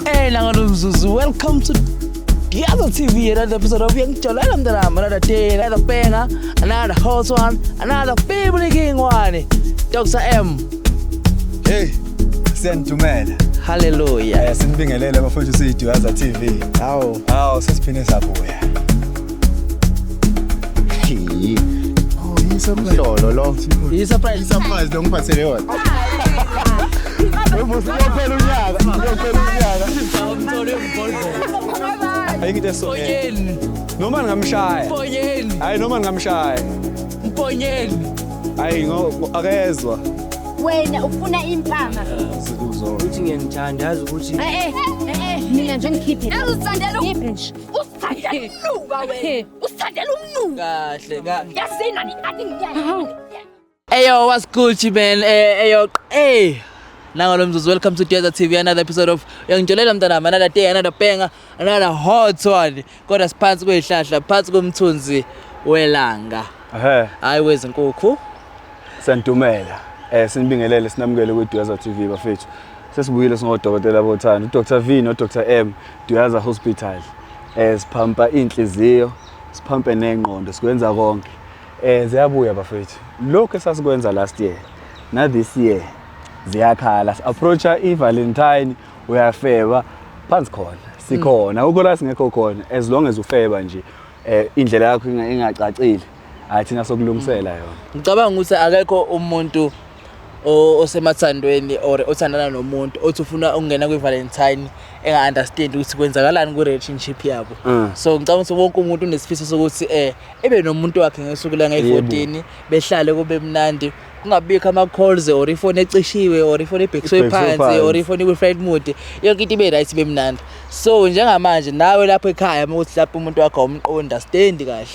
Hey, Nangalumzuzu, welcome to the other TV, another episode of Young Cholam, another day, another banger, another hot one, another family king one. Dr. M. Hey, Sentumela. Hallelujah. Sinibingelele bafowethu siyiDwaza TV. Hawo sesiphine sabuya. Oh, yisurprise. Lolo lo. Yisurprise lo ngiphathele yona. Uyophela unyaka. Ayikho so. Noma ngamshaya. Hayi noma ngamshaya. Mponyeni. Hayi akezwa. Wena ufuna impama. Uthi ngiyangithanda yazi ukuthi Mina nje ngikhiphe. Uzithandela nje. Usithandela umnuka wena. Usithandela umnuka. kahle ka. Yasina ni athi ngiyaya. Ayo, what's good, man? Hey. Nangalumzuzu, welcome to Dwaza TV, another episode of Young another day, another banger, another hot one. Kodwa siphansi kwehlahla, phansi komthunzi welanga. Hayi wezinkukhu. Sentumela. Sinibingelele sinamukele kweDwaza TV bafethu. Sesibuyile singodokotela bothando, uDr V noDr M, Dwaza Hospital. Siphampa inhliziyo, siphampe nengqondo, sikwenza konke. Ziyabuya bafethu. Lokho esasikwenza last year, na this year ziyakhala. Approacha iValentine uyafeba phansi khona. Sikhona, ukho singekho khona as long as ufeba nje indlela yakho ingacacile. Athina sokulungisela yona. Ngicabanga ukuthi akekho umuntu osemathandweni or othandana nomuntu othi ufuna ukungena kwiValentine enga-understand ukuthi kwenzakalani ku-relationship yabo. So ngicabanga ukuthi wonke umuntu unesifiso sokuthi ebe nomuntu wakhe ngesuku lange-14 behlale kube mnandi, kungabikho ama-calls or ifoni ecishiwe or ifoni ebhekiswe phansi or ifoni kwi-flight mode, yonke into ibe right ibe mnandi. So njengamanje nawe lapho ekhaya ukuthi lapho umuntu wakho o-understand kahle,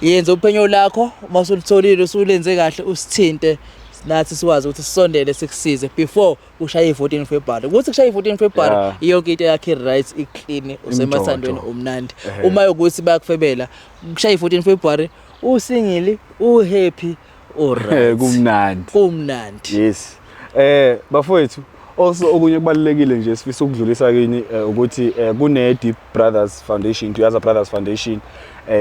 yenza uphenyo lakho, uma usulitholile usulenze kahle usithinte nathi sikwazi ukuthi sisondele sikusize before ushaya i-14 February. Ukuthi kushaya i-14 February yonke into yakhe right iclean usemathandweni umnandi. Uma ukuthi bayakufebela kushaya i-14 February usingili uhappy alright. Kumnandi. Yes. Bafowethu also okunye kubalekile nje sifisa ukudlulisa kini ukuthi kune Deep Brothers Foundation, Dwaza Brothers Foundation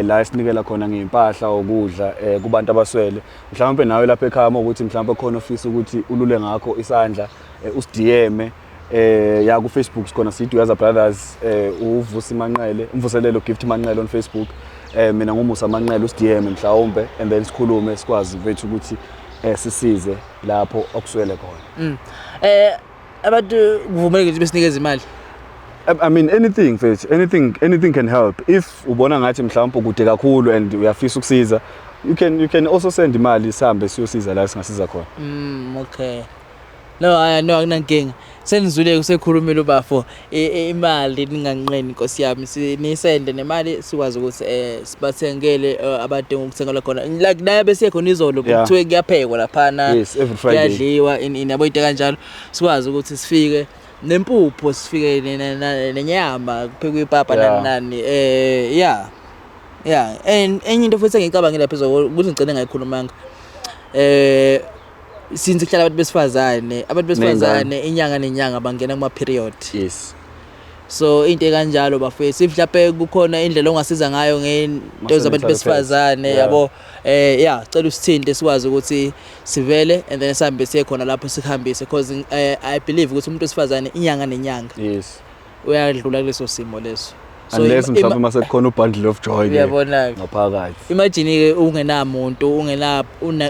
la sinikela khona ngempahla ukudla kubantu abaswele. Mhlawumbe nawe lapha ekhaya ukuthi mhlawumbe khona ofisa ukuthi ulule ngakho isandla usidm ya ku Facebook sikhona siDwaza Brothers uvusi Manqele, umvuselelo Gift Manqele on Facebook. Mina ngumusa Manqele usidm mhlawumbe and then sikhulume sikwazi mfethu ukuthi sisize lapho okuswele khona. Abantu kuvumeleke ukuthi besinikeze imali. I mean anything mfethu, anything can help. If ubona ngathi mhlawumbe kude kakhulu and uyafisa ukusiza, you can also send imali sihambe siyosiza la singasiza khona. Okay. No akunankinga. Senizule kusekhulumile ubafo imali ninganqeni Nkosi yami, sinisende nemali sikwazi ukuthi sibathengele abadinga ukuthengelwa khona. Like naye bese khona izolo kuthiwe kuyaphekwa lapha kuyadliwa yabo into kanjalo, sikwazi ukuthi sifike nempupho, sifike nenyama kuphekwe ipapa nani enye into futhi engicabangela phezulu ukuthi ngicela ngayikhulumanga since kuhlala abantu besifazane inyanga nenyanga bangena kuma period. Yes. So into kanjalo bafethu mhlawumbe kukhona indlela ongasiza ngayo ngento zabantu besifazane yabo cela usithinte sikwazi ukuthi sivele and then sihambe siye khona lapho sihambise because I believe ukuthi umuntu wesifazane inyanga nenyanga uyadlula kuleso simo leso. So unless mhlawumbe mase kukhona ubundle of joy ngaphakathi. Imagine ke ungenamuntu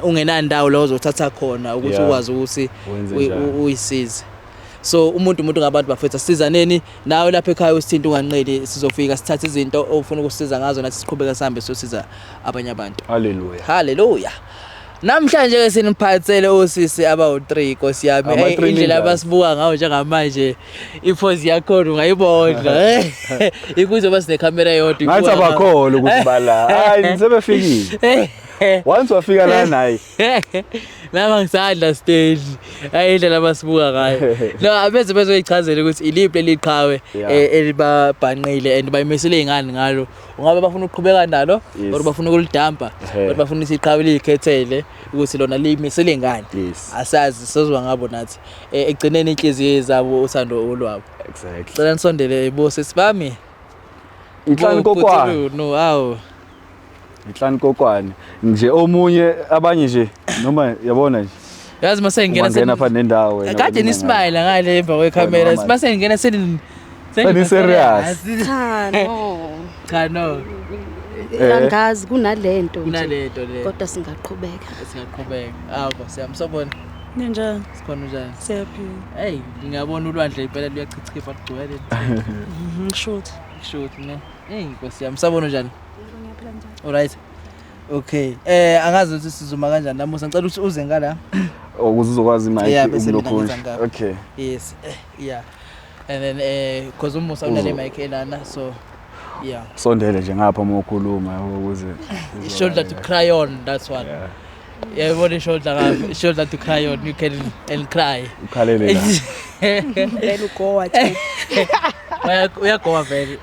ungenandawo la ozothatha khona ukuthi ukwazi ukuthi uyisize. So umuntu ngabantu bafethu sizaneni nawe lapha ekhaya usithinta unganqeli, sizofika sithathe izinto ofuna ukusiza ngazo nathi siqhubeka sihambe siyosiza abanye abantu. Hallelujah. Namhlanje ke siniphathele osisi abawu3 Nkosi yami. Indlela abasibuka ngawo njengamanje iphozi yakho ungayibona ikuzoba sine camera yodwa ngathi abakholo ukuthi bala hayi nisebefikile. once wafika la naye lama ngisaunderstand ayindlela abasibuka ngayo no abeze bezoyichazela ukuthi iliphi leliqhawe elibabhanqile and bayimisele ingane ngalo ungabe bafuna ukuqhubeka nalo or bafuna ukulidampa or bafuna isiqhawe likhethele ukuthi lona limisele ingane asazi sozwa ngabo nathi egcineni inhliziyo zabo usando olwabo exactly cela nisondele bosi sibami inhlani kokwane no aw inhlani kokwane nje omunye abanye nje noma yabona nje yazi mase ngena apha nendawo wena kade nismile ngale emva kwecamera mase ngena seni serious cha no angazi kunalento le kodwa singaqhubeka abo siyamsobona ninjani sikhona njani siyaphila hey ngingabona ulwandle impela luyachichipa ligcwele shoot ne hey Nkosi yami sabona njani ngiyaphila njani alright okay angazi ukuthi sizuma kanjani namusa ngicela ukuthi uze ngala ukuze uzokwazi mic ukulokho okay yes yeah and then because umusa unale mic elana so yeah sondele nje ngapha uma ukhuluma ukuze shoulder to cry on that's one yeah body shoulder to cry on you can and cry ukhalele la vele ugowa nje uyagowa vele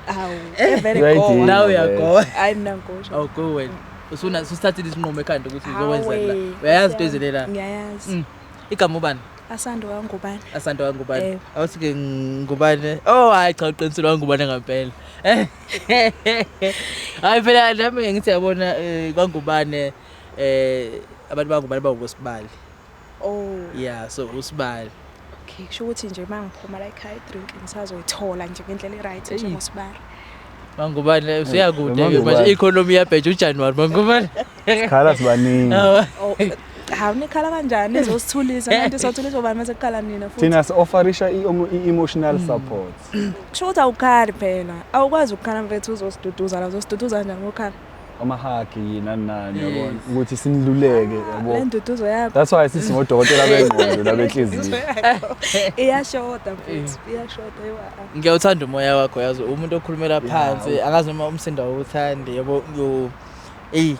vele gowa now uyagowa ayinangosho oh go well usuna susithathile isinqumo ekhanda ukuthi uzokwenza la uyayazi into ezilela ngiyayazi igama ubani asando kangubani awusike ngubane oh hayi cha uqinisile wangubane ngempela hayi phela nami ngithi yabona kwangubane abantu bangubane bawusibali yeah so usibali okay kusho ukuthi nje mangiphuma la ekhaya drink ngisazoyithola nje ngendlela eright njengosibali Mangubane usiyakude manje economy yabheja uJanuary mangubane khala sibaningi Nikhala kanjani ezosithulisa manje sothulisa ubani mase kukhala nina futhi thina offerisha emotional support kusho ukuthi awukhali phela awukwazi ukukhala mfethu uzosiduduza la uzosiduduza kanjani ngokhala amahagi nani yabona ukuthi siniluleke yabo le nduduzo yakho that's why sisingodokotela bengqondo labenhliziyo iyashoda mfethu iyashoda ngiyawuthanda umoya wakho yazi umuntu okhulumela phansi angazi noma umsindo awuthandi yabo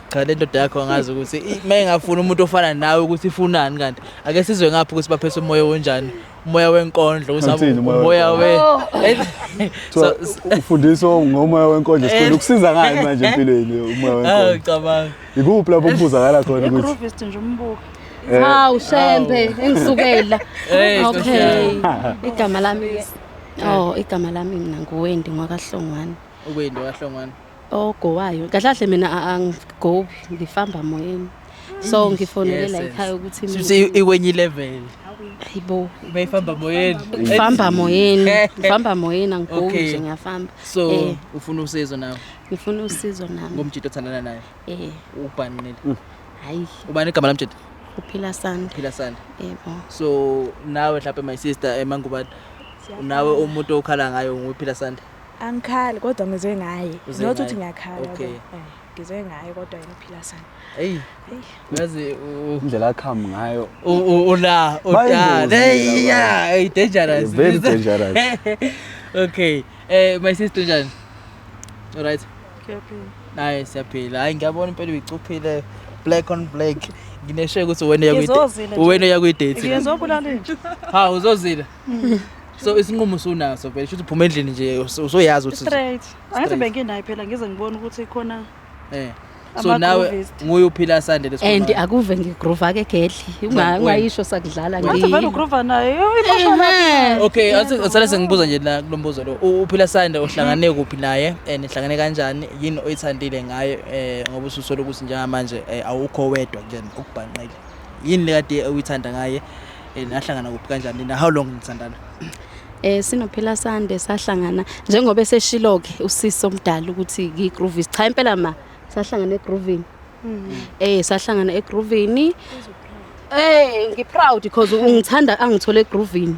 cha le ndoda yakho angazi ukuthi mayengafuna umuntu ofana nawe ukuthi ifunani kanti ake sizwe ngapha ukuthi baphese umoya onjani umoya wenkondlo usaba umoya so ufundiswa ngomoya wenkondlo sikhona ukusiza ngani manje empilweni umoya wenkondlo cabanga ikuphi lapho ukubuzakala khona ukuthi Groovist nje umbuko hawu shembe engisukela okay igama lami igama lami mina nguwendi ngwakaHlongwane uwendi waHlongwane ogowayo kahle mina angigobi ngifamba moyeni so ngifonela ekhaya ukuthi sithi iwenye level hayibo bayifamba moyeni ngifamba moyeni angigobi nje ngiyafamba so ufuna usizo nawe ngifuna usizo nami ngomjito othandana naye ubani nini hayi ubani igama lamjito uphila sande yebo so nawe mhlawumbe my sister emangubani nawe umuntu okhala ngayo nguphila sande angikhali kodwa ngize ngaye not ukuthi ngiyakhala okay ngize ngaye kodwa yena sana hey yazi indlela akhamba ngayo ula udala hey yeah dangerous very dangerous okay my sister njani alright ngiyaphila nice siyaphila hayi ngiyabona impela uyicuphile black on black ngineshe ukuthi wena yakuyidate ngizobulala nje ha uzozila so isinqumo sunaso phela ukuthi uphuma endlini nje usoyazi ukuthi straight angathi benginayo phela ngize ngibone ukuthi khona so nawe nguye uphila sande lesikole and akuve ngigroova ke gedli ungayisho sakudlala ngithi vele ugroova naye emotional okay athi sengibuza nje la kulombuzo lo uphila sande ohlangane kuphi naye nihlangane kanjani yini oyithandile ngaye ngoba ususolo ukuthi njengamanje awukho wedwa nje ukubhanqile yini lekade uyithanda ngaye nahlangana kuphi kanjani na how long nithandana sinophila sande sahlangana njengoba eseshiloke usiso omdala ukuthi ngigroovist cha impela sahlangana egroovini sahlangana egroovini ngiproud because ungithanda angithole egroovini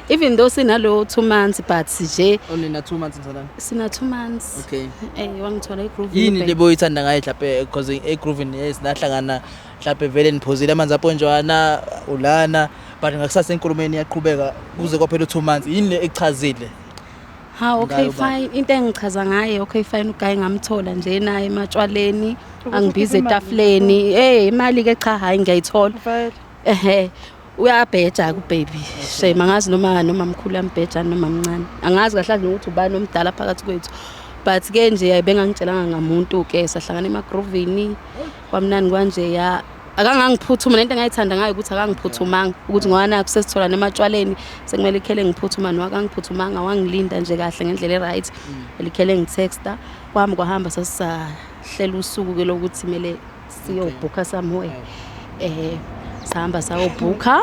even though sinalo 2 months but nje only na 2 months nithandana sina 2 months okay wangithola egroovini yini lebo uyithanda ngaye mhlawumbe because egroovini sinahlangana mhlawumbe vele niphozile amanzi aponjwana ulana but ngakusasa enkulumeni yaqhubeka kuze kwaphela 2 months yini le echazile Ha okay fine into engichaza ngaye okay fine uGayi ngamthola nje naye ematshwaleni angibiza etafuleni imali ke cha hayi ngiyayithola uyabheja ku baby shame angazi noma mkhulu yambheja noma mncane angazi kahle ukuthi ubani omdala phakathi kwethu but ke nje bengangitshelanga ngamuntu ke sahlangana emagrovini kwamnani kanje ya akangangiphuthuma lento engayithanda ngayo ukuthi akangiphuthumanga ukuthi ngowana kusesithola nematshwaleni sekumele ikhele ngiphuthuma nowakangiphuthumanga wangilinda nje kahle ngendlela eright elikhele ngitexta kwami kwahamba sasahlela usuku ke lokuthi kumele siyobhukha somewhere sahamba sayobhukha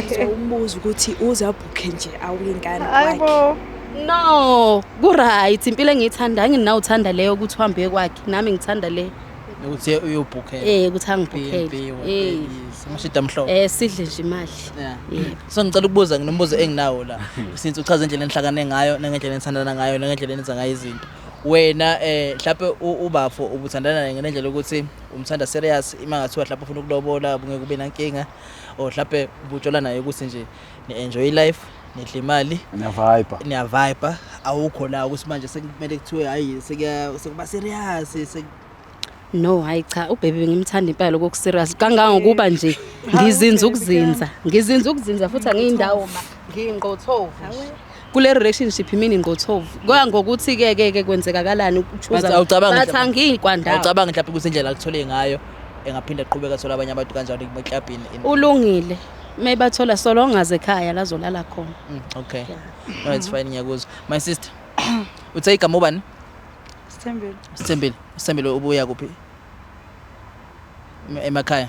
so umbuzo ukuthi uzabhukhe nje awuyinkani kwakhe no ku-right impilo engiyithanda nginawo uthanda leyo ukuthi uhambe kwakhe nami ngithanda le ukuthi uyobhukhela ukuthi angibhukhele simashida mhlobo sidle nje imali so ngicela ukubuza nginombuzo enginawo la since uchaza indlela enihlakane ngayo nangendlela enithandana ngayo nangendlela enenza ngayo izinto wena mhlawumbe ubafo ubuthandana naye ngendlela ukuthi umthanda serious ima ngathiwa mhlawumbe ufuna ukulobola ungeke ube nankinga or mhlawumbe ubutshola naye ukuthi nje ni-enjoy life nidla imali niya vibe awukho la ukuthi manje sekumele kuthiwe hayi sekuba serious no hayi cha ubaby ngimthanda impela lokho serious kangangokuba nje ngizinza ukuzinza futhi angiyindawo ngiyingqothovu kule relationship mina ingqothovu ngoya ngokuthi ke kwenzekakalani ukuchuza bathi angiyikwandawo ucabanga mhlawumbe ukuthi indlela akuthole ngayo engaphinda aqhubeka athola abanye abantu kanjalo eclubini ulungile mayibathola solo ngaze ekhaya lazolala khona okay no it's fine ngiyakuzwa my sister uthe igama ubani Sithembile ubuya kuphi emakhaya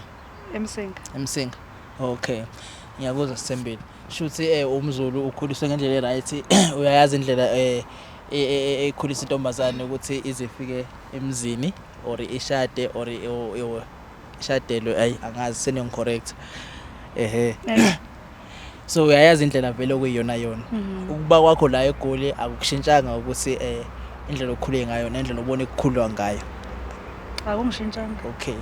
emsinga okay ngiyakuzwa Sithembile shuthi umZulu ukhuliswe ngendlela eright uyayazi indlela ekhulisa intombazane ukuthi izifike emzini or ishade or ishadelwe ayi angazi sengicorrect so uyayazi indlela vele okuyiyona ukuba kwakho la eGoli akukushintshanga ukuthi indlela okhule ngayo nendlela obone ukukhulwa ngayo akungishintshanga okay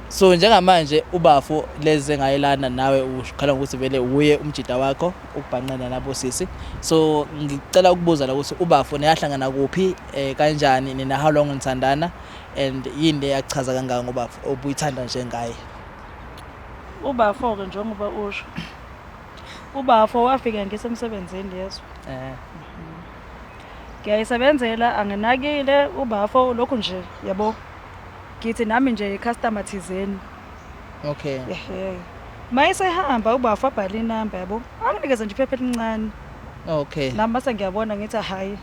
so njengamanje ubafo leze ngayelana nawe ukhala ukuthi vele uye umjida wakho ukubhanqana nabo sisi so ngicela ukubuza la ukuthi ubafo neyahlangana kuphi kanjani nina how long nithandana and yini leyachaza kangaka ngobafo obuyithanda njengaye ubafo ke njengoba usho ubafo wafika ngisemsebenzini leso ngiyayisebenzela anginakile ubafo lokho nje yabo ngithi nami nje customer thizeni okay mayisehamba ubafo abhala inamba yabo anginikeza nje iphepha elincane okay nami base ngiyabona ngithi hayi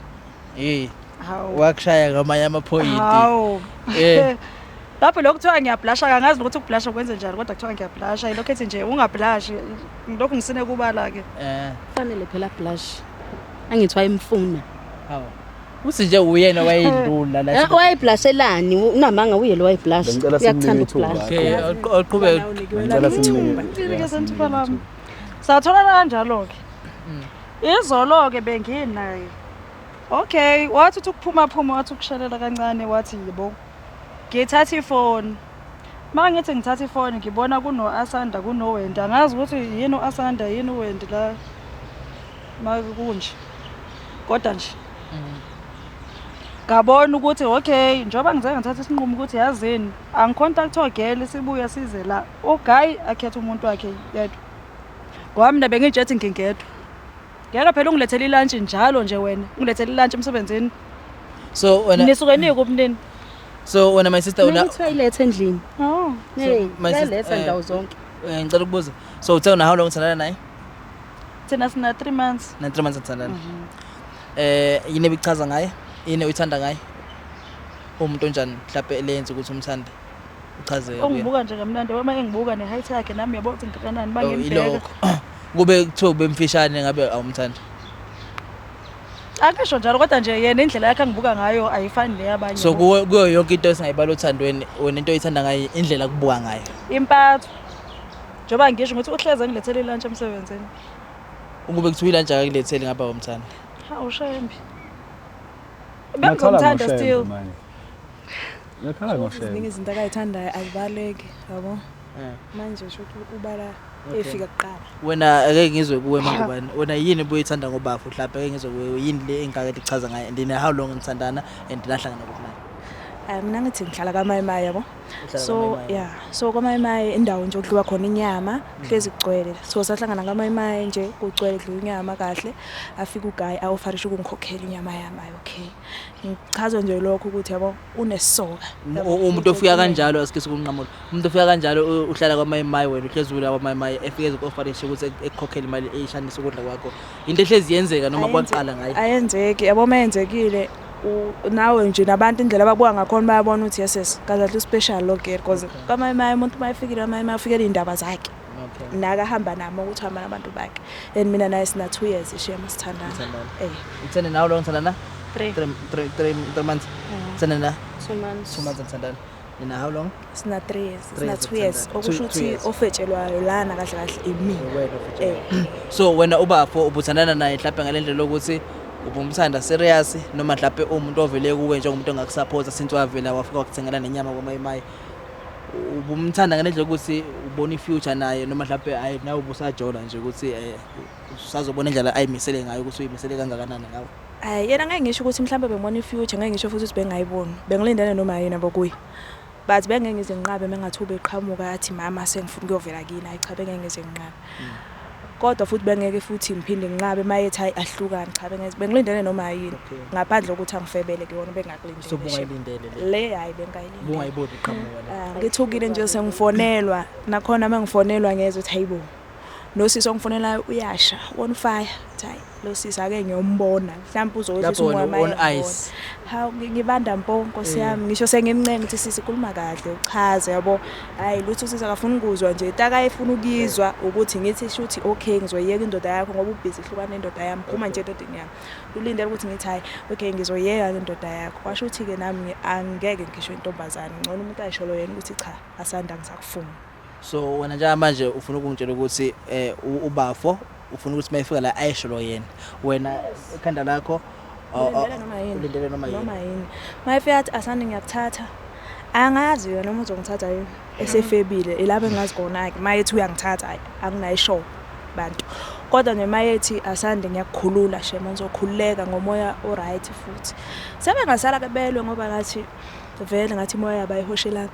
wakushaya ngamanye amaphoyinti lapho lokuthiwa ngiyablasha kangazi ukuthi ukublasha kwenze njani kodwa kuthiwa ngiyablasha ilokho ethi nje ungablashi lokho ngisine kubala ke fanele phela blush angithiwa imfuna uthi nje uyena wayidlula la wayiblashelani unamanga uyelo wayiblash uyakuthanda ukublash okay aqhubeke ngicela simnike senthuba lami sathola kanjalo ke izolo ke benginaye okay wathi ukuphuma wathi ukushelela kancane wathi yibo ngithatha ifoni mangithi ngithatha ifoni ngibona kuno Asanda kuno Wenda angazi ukuthi yini uAsanda yini uWendi la makunje kodwa nje ngabona ukuthi okay njoba ngize ngithatha isinqumo ukuthi yazini angicontact ogele sibuya size la uGayi akhetha umuntu wakhe yedwa kwami na bengijethi ngingedwa ngeke phela ungilethela ilunch njalo nje wena ungilethela ilunch emsebenzini so wena nisuke nike ubunini so wena my sister una toilet endlini letha ndawo zonke ngicela ukubuza so uthe una how long uthandana naye thina sina 3 months na 3 months uthandana yini ebichaza ngaye yini uyithanda ngaye umuntu onjani mhlawumbe elenza ukuthi umthande uchaze ungibuka nje kamnandi uma engibuka ne height yakhe nami yabo ukuthi ngikanani bangembeka kube kuthiwa bemfishane ngabe awumthanda akasho njalo kodwa nje yena indlela yakhe angibuka ngayo ayifani neyabanye so kuyo yonke into esingayibala uthandweni wena into oyithanda ngayo indlela kubuka ngayo impatho njoba ngisho ukuthi uhleze ngilethele lunch emsebenzini ukube kuthiwa ilunch akakulethele ngapha umthanda ushembi bengomthanda still ngakhala ngoshembi izinto akayithandayo azibaleki yabo manje shothi ubala efika kuqala. Wena ake ngizwe kuwe Mangubane. Wena yini boyithanda ngobafo mhlawumbe ake ngizwe kuwe yini le engake lichaza ngayo and how long nithandana and nahlangana kubulani. Mina ngithi ngihlala kaMayimayi yabo. Uhlala So kaMayimayi. yeah, so kaMayimayi indawo nje okudliwa khona inyama, hlezi kugcwele. So sahlangana kaMayimayi nje kugcwele kudliwa inyama kahle. Afika uGuy awufarisha ukungikhokhela inyama yami, okay. Ngichaza nje lokho ukuthi yabo unesoka. Umuntu ofika kanjalo asikese ukunqamula. Umuntu ofika kanjalo uhlala kwaMayimayi wena uhlezula kwaMayimayi efike ezofarisha ukuthi ekukhokhela imali eyishanisa ukudla kwakho. Into ehlezi yenzeka noma kwaqala ngayo. Ayenzeki, yabo mayenzekile nawe nje nabantu indlela ababuka ngakhona bayabona ukuthi yes kahle special lokho because kaMayimayi umuntu mayifikile kaMayimayi ufikele indaba zakhe. Okay. Naka hamba nami ukuthi hamba nabantu bakhe. And mina naye sina 2 years ishema sithandana. Uthanda now long thandana? 3 3 months. Thandana 2 months. 2 months thandana. Nina how long? Sina 3 years. 3 Sina years 2 years. thandana. Okusho 2 ukuthi years. ofetshelwayo lana kahle kahle imi. So wena ubafo ubuthandana naye mhlawumbe ngalendlela ukuthi ubumthanda serious noma mhlawumbe umuntu ovele kuwe njengomuntu ongakusupporta since wavela wafika wakuthengela nenyama kwaMayimayi. Ubumthanda ngalendlela ukuthi ubona ifuture naye noma mhlawumbe hayi nawe ubusajola nje ukuthi usazobona indlela ayimisele ngayo ukuthi uyimisele kangakanani ngawe. Yena ngeke ngisho ukuthi mhlawumbe bengibona ifuture, ngeke ngisho futhi ukuthi bengayiboni. Bengilindane noma yini abokuyi. But bengeke ngize nginqabe mengathuba eqhamuka athi mama sengifuna ukuyovela kini, ayi cha bengeke ngize nginqabe. Kodwa futhi bengeke futhi ngiphinde nginqabe mayethi hayi ahlukani, cha bengilindane noma yini. Ngaphandle kokuthi angifebele kuyona bengakulindele. So bungayilindele Le hayi bengayilindele. bungayiboni iqhamuka. Ngithukile nje sengifonelwa nakhona mangifonelwa ngezwe ukuthi hayibo nosisi ongifonelayo uyasha on fire hayi lo sisi ake ngiyombona mhlawumbe uzothi umama on ice. Hawu ngibanda mpo Nkosi yami ngisho sengimncenga ukuthi sisi khuluma kahle uchaze yabo hayi lutho sisi akafuna ukuzwa nje taka efuna ukizwa ukuthi ngithi shuthi okay ngizoyeka indoda yakho ngoba ubhizi ihlukana nendoda yami phuma nje endodeni yami ulindele ukuthi ngithi hayi okay ngizoyeka indoda yakho washo ukuthi ke nami angeke ngisho intombazane ngcono umuntu ayisholo yena ukuthi cha asanda ngisakufuna. So wena nje manje ufuna ukungitshela ukuthi ubafo ufuna ukuthi mayifika la ayisholo yena wena ekhanda lakho ulindele noma yini mayifika athi asanda ngiyakuthatha angazi yona noma uzongithatha yini esefebile elapha engazi khona ke mayethi uyangithatha akunayisho bantu kodwa nje mayethi asanda ngiyakukhulula shema ngizokhululeka ngomoya oright futhi sebengasala kebelwe ngoba ngathi vele ngathi moya yabayihoshelana.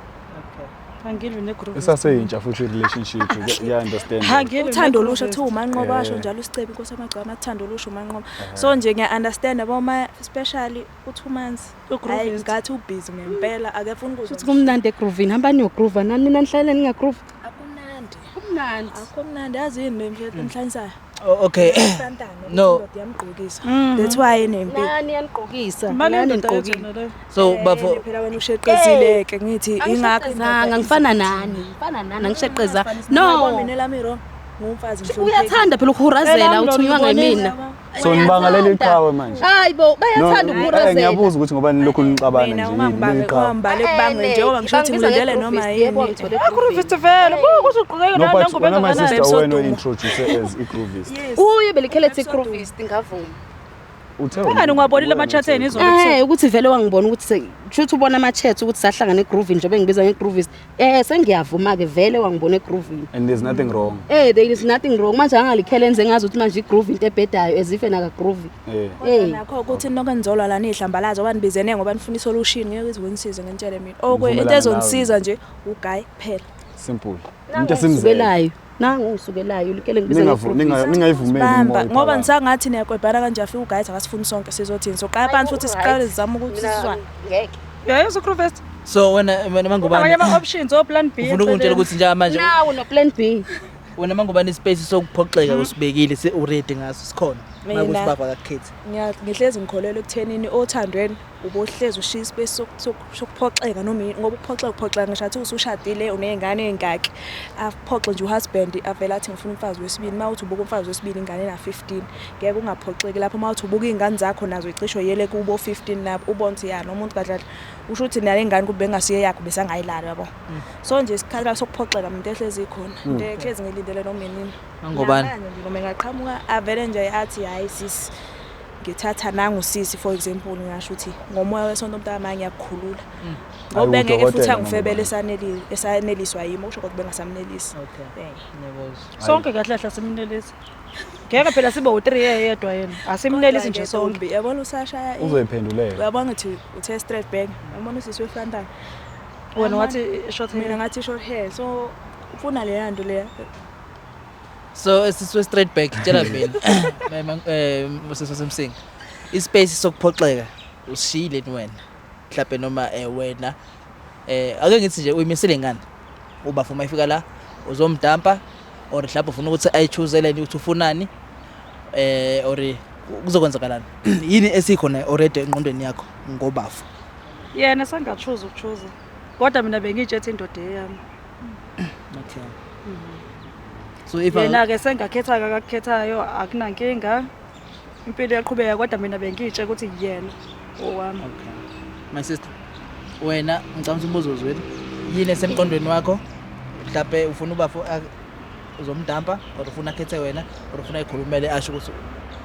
Angilwe negroup. Isaseyintsha futhi relationship ya understand. Uthando olusha thi umanqoba washo njalo isicebi Nkosi amagcama uthando olusha umanqoba. So nje ngiya understand aboma especially u2 months. Hayi ngathi ubusy ngempela akefuna ukuzwa. Futhi kumnandi egroovini hamba niyo groove nani nanihlale ninga groove. Akumnandi. Kumnandi. Akumnandi yazini emhlanhlanisa. Okay. No. Yamgqokisa. That's why enempi. Nani yanigqokisa. Nani nigqokile. So bafo phela wena usheqezileke ngithi ingakho ngifana nani angisheqeza no mina lami wrong ngumfazi mhlophe. uyathanda phela ukuhurazela uthunywa ngemina So nibangaleli iqhawe manje. hayibo bayathanda ukuhurazela Ngiyabuza ukuthi ngoba nilokhu nicabana mina nje uma yini iqhawe. ngibale kubangwe njengoba ngisho ukuthi ngilindele noma yini. Groovist vele bukusho uqhubeka No, nani but when my ngobenzakala. sister when we introduce her as Groovist. uye belikhelethe groovist ngavuma Ngani ungabonile ama-chateni izolo ukuthi vele wangibona ukuthi shuthi ubona ama-chat ukuthi sahlangana egroovini njengoba ngibiza ngegroovist sengiyavuma ke vele wangibona egroovini And there's nothing wrong. there is nothing wrong manje angalikhele enze ngazi ukuthi manje igroove into ebhedayo ezife naka groove nakho ukuthi nokwenzolwa la nihlambalazo abanibizene ngoba nifuna isolution ngeke izongisize ngentshele mina okwe into ezongisiza nje uGuy kuphela Simple. Into esimzelayo. Nangisukelayo ulikele ngibiza ningayivumeli ngoba nisangathi niyakwebhana kanje afika uGuy akasifuni sonke sizothini so qala phansi futhi siqale sizama ukuthi sizwane ngeke yayizo groovist so wena Mangubane abanye ama-options o-plan B ufuna ukungitshela ukuthi nje manje nawo no plan B wena Mangubane ispace sokuphoxeka usibekile se-already ngaso sikhona makuthi baba akakhethi ngihlezi ngikholelwe ekuthenini othandweni ubohlezi ushiya ispace sokuphoxeka noma ngoba ukuphoxeka ngisho athi usushadile unezingane ezingaki aphoxe nje uhusband avela athi ngifuna umfazi wesibili mawuthi ubuka umfazi wesibili ingane na 15 ngeke ungaphoxeki lapho mawuthi ubuka izingane zakho nazo icisho yele kubo 15 lapho ubona ukuthi yana umuntu kadlala usho ukuthi nale ngane kube ngasiye yakho bese angayilala yabo so nje isikhathi sokuphoxeka umuntu ehlezi ikhona into ehlezi ngilindele noma yini Mangubane noma ngaqhamuka avele nje athi hayi sisi ngithatha nangusisi for example ngisho ukuthi ngomoya wesonto mntana ngiyakukhulula Hayi, ngoba ngeke udokotela futhi noma angifebele ubani. esaneliswa yimi okusho ukuthi bengasamnelisi Okay. Ngiyabuzwa. sonke kahle kahle simnelisi ngeke phela sibe u3 yedwa yena asimnelisi nje sonke yabona usashaya Uzoyiphendulela. uyabona ukuthi uthe straight back yabona usisi weFlantana wena wathi short mina hair ngathi short hair so ufuna leya nto leya So esiswe straight back tshela mina sesemsinga ispace sokuphoxeka usishile wena mhlawumbe noma wena ake ngithi nje uyimisele ngani uba fuma ifika la uzomdampa or mhlawumbe ufuna ukuthi ayichoosele ukuthi ufunani or kuzokwenzakalani yini esikhona already engqondweni yakho ngobafu yena sangachoose ukuchoose kodwa mina bengitshethe indoda yami okay so if yena ke sengakhetha akakhethayo akunankinga impilo yaqhubeka kodwa mina bengitshe ukuthi yena owami okay my sister wena ngicabanga umbuzo uzwini yini esemqondweni wakho mhlawumbe ufuna ubafu uzomdampa or ufuna akhethe wena or ufuna ikhulumele asho ukuthi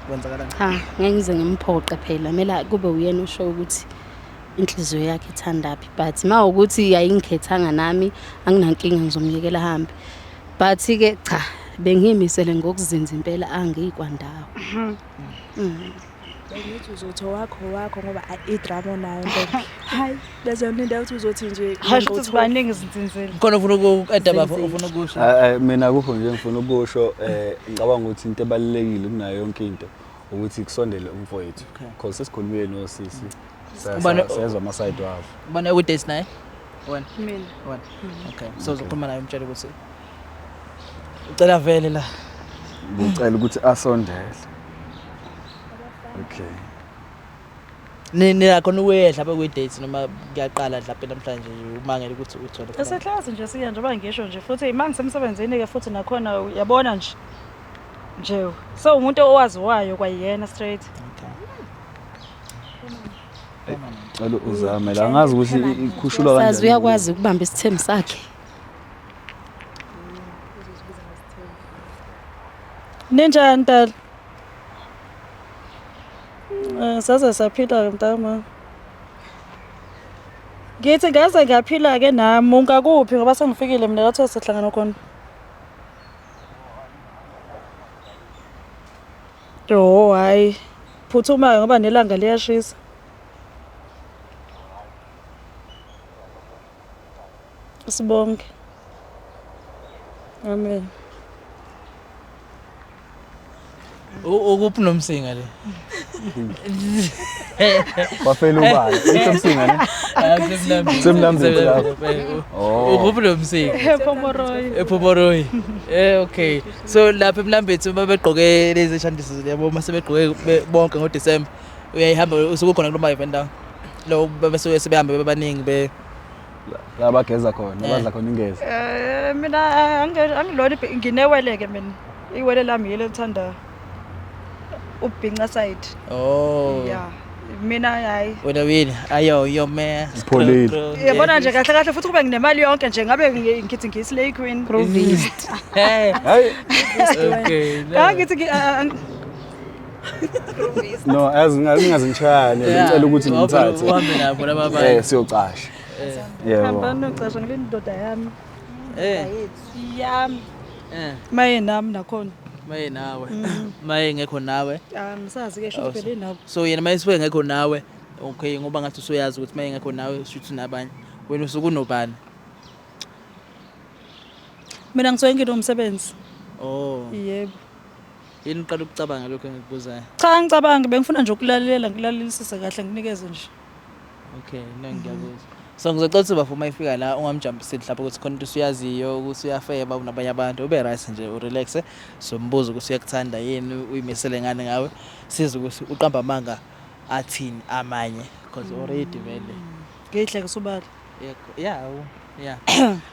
kwenzakalani Cha, ngeke ngize ngimphoqe phela. Mela kube uyena usho ukuthi inhliziyo yakhe ithandaphi. But mawukuthi ayingikhethanga nami, anginankinga ngizomyekela hambe. But ke cha, bengimisele ngokuzinza impela angikwandawo. bengithi uzothi wakho ngoba idrama nayo ntombi hayi bese uninda ukuthi uzothi nje hayi ukuthi baningi izinzinzelo khona ufuna ukuqeda bafo ufuna ukusho Mina akukho nje ngifuna ukusho ngicabanga ukuthi into ebalekile kunayo yonke into ukuthi kusondele umfowethu because sesikhulumile nosisi sezwa ama side wabo ubani ku dates naye wena mina wena okay so uzokhuluma naye umtshela ukuthi ucela vele la ngicela ukuthi asondele okay nini yakho nuwehla lapha ku dates noma kuyaqala mhlawumbe namhlanje umangele ukuthi uthole eseklasi nje siya njengoba ngisho nje futhi mangisemsebenzini ke futhi nakhona uyabona nje so umuntu owaziwayo kwayena straight cela uzame la ngazi ukuthi ikhushulwa kanjani Sazi uyakwazi ukubamba isithembu sakhe. ninjani dala saze saphila mntama ngithi ngaze ngaphila ke nami ungakuphi ngoba sengifikile mina lapho sihlangana khona hayi phuthumayo ngoba nelanga liyashisa sibonke amen ukuphi nomsinga le wafela ubani isemsinga ne semlambisi lapho ukuphi nomsinga Pomoroy okay so lapha emlambethu babegqoke lezi shandisi yabo mase begqoke bonke ngoDecember uyayihamba usukukhona kuloma event down lo bese sebehamba bebaningi be la bageza khona abadla khona ingeza mina angilona ngineweleke mina iwele lami yile lithanda ubhinqa side oh yeah mina hayi wena wini ayo yo man Pholile. yabona nje kahle kahle futhi kube nginemali yonke nje ngabe ngithi ngiyislay queen Provist. hey hayi okay ngithi no ngingazingishayane ngicela ukuthi ngithathe uhambe nabo labanye siyocasha yebo hamba nocasha ngile ndoda yami yami eh maye nami nakhona maye nawe maye ngekho nawe ngisazi ke sho phela nawo so yena mayisuke ngekho nawe okay ngoba ngathi usuyazi ukuthi maye ngekho nawe shuthi nabanye wena usuku nobani mina ngithoye nginomsebenzi oh yebo yini uqala ukucabanga lokho engikubuzayo cha ngicabanga bengifuna nje ukulalela ngilalelisise kahle nginikeze nje okay ngiyakuzwa so ngizocela ukuthi bafuma ifika la ungamjumpiseli lapho ukuthi khona into usuyaziyo ukuthi uyafeba unabanye abantu ube right nje urelaxe so mbuzo ukuthi uyakuthanda yini uyimisele ngane ngawe siza ukuthi uqamba amanga athini amanye because already vele ngihle kubala yeah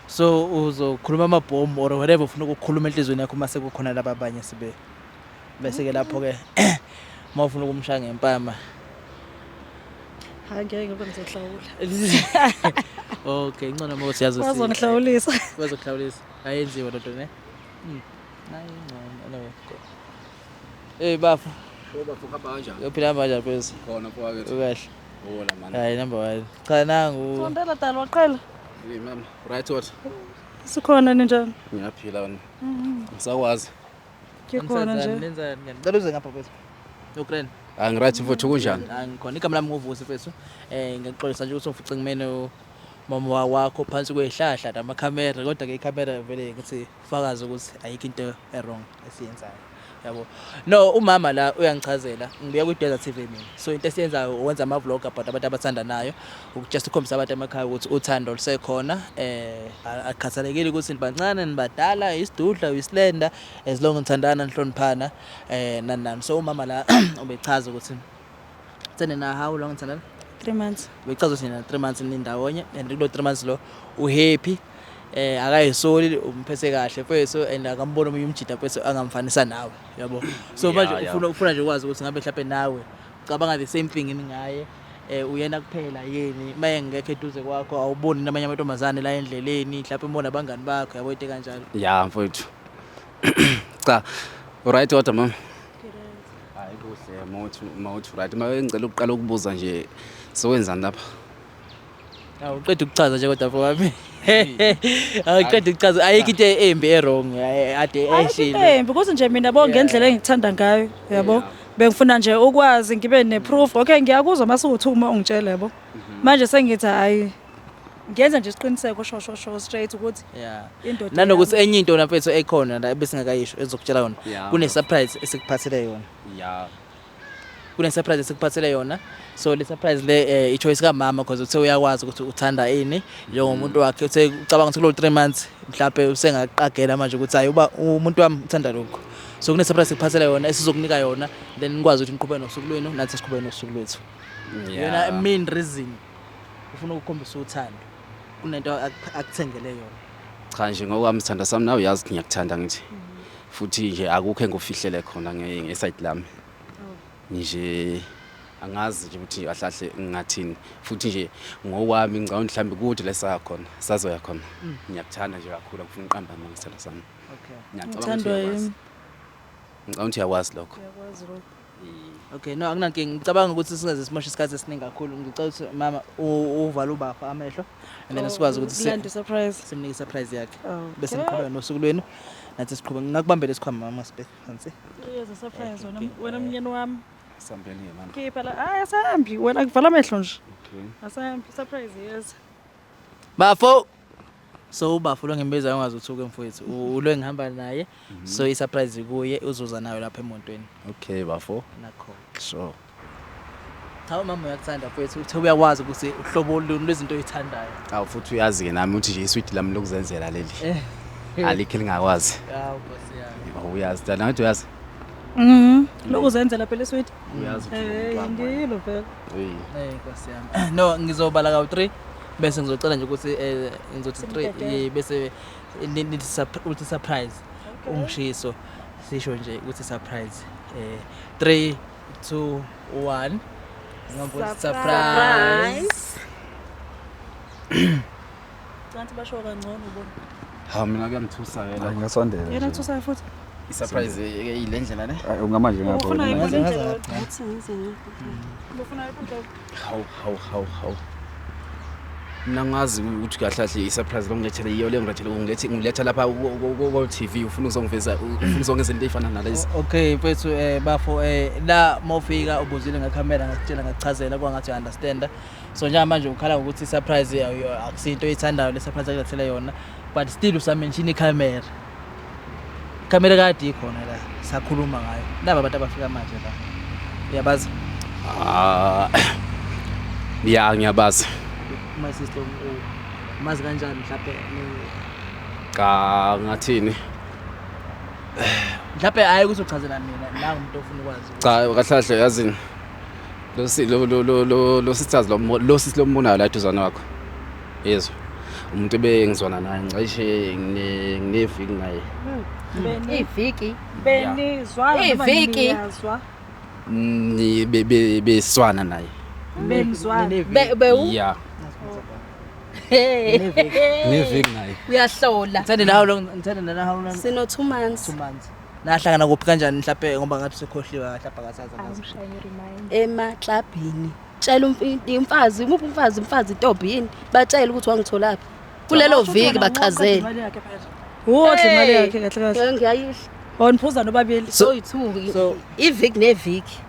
so uzokhuluma amabhomu or whatever ufuna ukukhuluma enhlizweni yakho mase kukhona laba abanye sibe bese ke lapho ke mawufuna ukumshaya ngempama hayi ngeke ngoba ngizohlawula okay ngcono mawuthi yazi bazongihlawulisa bazokuhlawulisa ayenziwe lento ne hayi ngcono anyway bafu Shoba fukhamba kanjani? Uyophila manje mfethu. Khona mfowethu. Ukahle. Hola man. Hayi number 1. Cha nangu. Sondela dala waqela. Hey mama, right what? Sikhona ninjani? Ngiyaphila wena. Ngisakwazi. Ngikhona nje. Nenzani ngani? Ngicela uze ngapha mfethu. Ukraine. Angirathi mfowethu kunjani? Ngikhona igama lami ngovusi mfethu. Ngiyaxolisa nje ukuthi ufice ngimene mama wakho phansi kwehlahla namakhamera kodwa ke ikhamera vele ngithi fakaza ukuthi ayikho into wrong esiyenzayo. Yabo. No umama la uyangichazela ngibuya ku Desert TV mina. So into esiyenzayo wenza ama vlog about abantu abathandanayo just ukukhombisa abantu emakhaya ukuthi uthando lusekhona akhathalekile ukuthi nibancane nibadala isidudla islender as long nithandana nihloniphana nani. So umama la ubechaza ukuthi tsene na how long nithandana 3 months. Bechaza ukuthi na 3 months nindawonye and kulo 3 months lo uhappy akayisoli umphese kahle mfethu and akambona omunye umjida mfethu angamfanisa nawe yabo. So manje ufuna nje ukwazi ukuthi ngabe mhlawumbe nawe ucabanga the same thing ngaye uyena kuphela yini maye ngekho eduze kwakho awuboni namanye amantombazane la endleleni mhlawumbe umbona abangani bakho yabo into kanjalo. Ya mfowethu. Cha. Alright what mama? Hayi kuhle mawuthi right. Maye ngicela ukuqala ukubuza nje sowenzani lapha? Uqeda ukuchaza nje kodwa mfowami. Awuqeda ukuchaza ayikho into embi wrong ade ayishilo. Ayikho because nje mina bo ngendlela engithanda ngayo yabo. Bengifuna nje ukwazi ngibe neproof. Okay ngiyakuzwa masukuthuma ungitshela yabo. Manje sengithi hayi ngiyenza nje isiqiniseko sho straight ukuthi indoda nanokuthi enye into na mfethu ekhona la ebesingakayisho ezokutshela yona kune surprise esikuphathele yona. Ya. Kune surprise esikuphathele yona. So le surprise le i-choice kamama because uthe uyakwazi ukuthi uthanda ini njengomuntu wakhe uthe ucabanga ukuthi kulo 3 months mhlawumbe usengaqagela manje ukuthi hayi uba umuntu wami uthanda lokho. So kune surprise ekuphathele yona esizokunika yona then nikwazi ukuthi niqhubeke nosuku lwenu nathi siqhubeke nosuku lwethu. Yona main reason ufuna ukukhombisa uthando kunento akuthengele yona. Cha nje ngokwami sithanda sami nawe uyazi ngiyakuthanda ngithi. Futhi nje akukho engofihlele khona ngeside lami. Nje angazi nje ukuthi ahlahle ngathini futhi nje ngokwami ngicabanga mhlambe kude lesa khona sazoya khona. Ngiyakuthanda nje kakhulu ngifuna uqamba ngisithanda sami. Okay. ngithandwa yini? Ngicabanga ukuthi uyawazi lokho. Uyakwazi lokho. Okay no akunankinga ngicabanga ukuthi singaze simoshe isikhathi esiningi kakhulu ngicela ukuthi mama uvala ubapha amehlo and then sikwazi ukuthi Land surprise. simnike surprise yakhe bese niqhubeka nosuku lwenu nathi siqhubeka ngakubambela isikhwama mama sibe phansi. Yes surprise wena mnyeni wami. Sambeni man. Khipha la asambi wena kuvala amehlo nje. Okay. Asambi surprise yes. Bafo so ubafo lo ngembiza ungazi uthuke mfowethu ulwe ngihamba naye so i surprise kuye uzuza nayo lapha emontweni. Okay bafo. Nakho. Sure. Cha mama uyakuthanda mfowethu uthe uyakwazi ukuthi uhlobo lwezinto oyithandayo. Awu futhi uyazi ke nami uthi nje isweet lami lokuzenzela leli. Alikho lingakwazi. Hawu Nkosi yami. Uyazi dala ngathi uyazi. Lokuzenzela phela sweet. Uyazi Ngiyilo phela. Nkosi yami. No ngizobala ka 3 bese ngizocela nje ukuthi ngizothi 3 bese nithi surprise umshiso sisho nje ukuthi surprise 3 2 1 ngombo surprise. Kanti basho kancane ubona. Ha mina kuyangithusa yena. Ngingasondela. Yena uthusa futhi. Isurprise ilendlela ne? Ungamanje ngapha. Ufuna Ngaze yini? ngaze. Ufuna yini? Hawu. Mina ngazi ukuthi kahle kahle isurprise longilethele iyo le ngiletha lapha ku TV ufuna uzongiveza ufuna uzongeza into efana nalezi. Okay mfethu bafo la mawufika ubuzile ngecamera ngakutshela ngakuchazela kwangathi u understand. So njengamanje ukhala ukuthi surprise akusinto oyithandayo le surprise akulethele yona but still usamention icamera. Camera kade ikhona la sakhuluma ngayo. Laba abantu abafika manje la. Uyabazi? Ya ngiyabazi. My sister mazi kanjani mhlawumbe Cha ngathini? mhlawumbe hayi ukuthi uchazela mina la umuntu ofuna ukwazi. Cha kahle yazini. Lo sithazi lo sisi lombonayo la duzana wakho. Yezwa. Umuntu ebengizwana naye ngisho ngineviki naye. Iviki. Benizwa noma niyazwa? Ni beswana naye. Benizwa. Yeah. Neviki naye. Uyahlola. Ngithanda na how long Sino 2 months. 2 months. nahlangana kuphi kanjani mhlawumbe ngoba ngathi sekhohliwe mhlawumbe akasazi ngazi Awushayine reminder. Emaklabhini tshela umfazi intombi yini batshela ukuthi wangitholaphi kulelo viki bachazele Wodla imali yakhe kahle kahle. ngiyayisho Woniphuza nobabili. so iviki neviki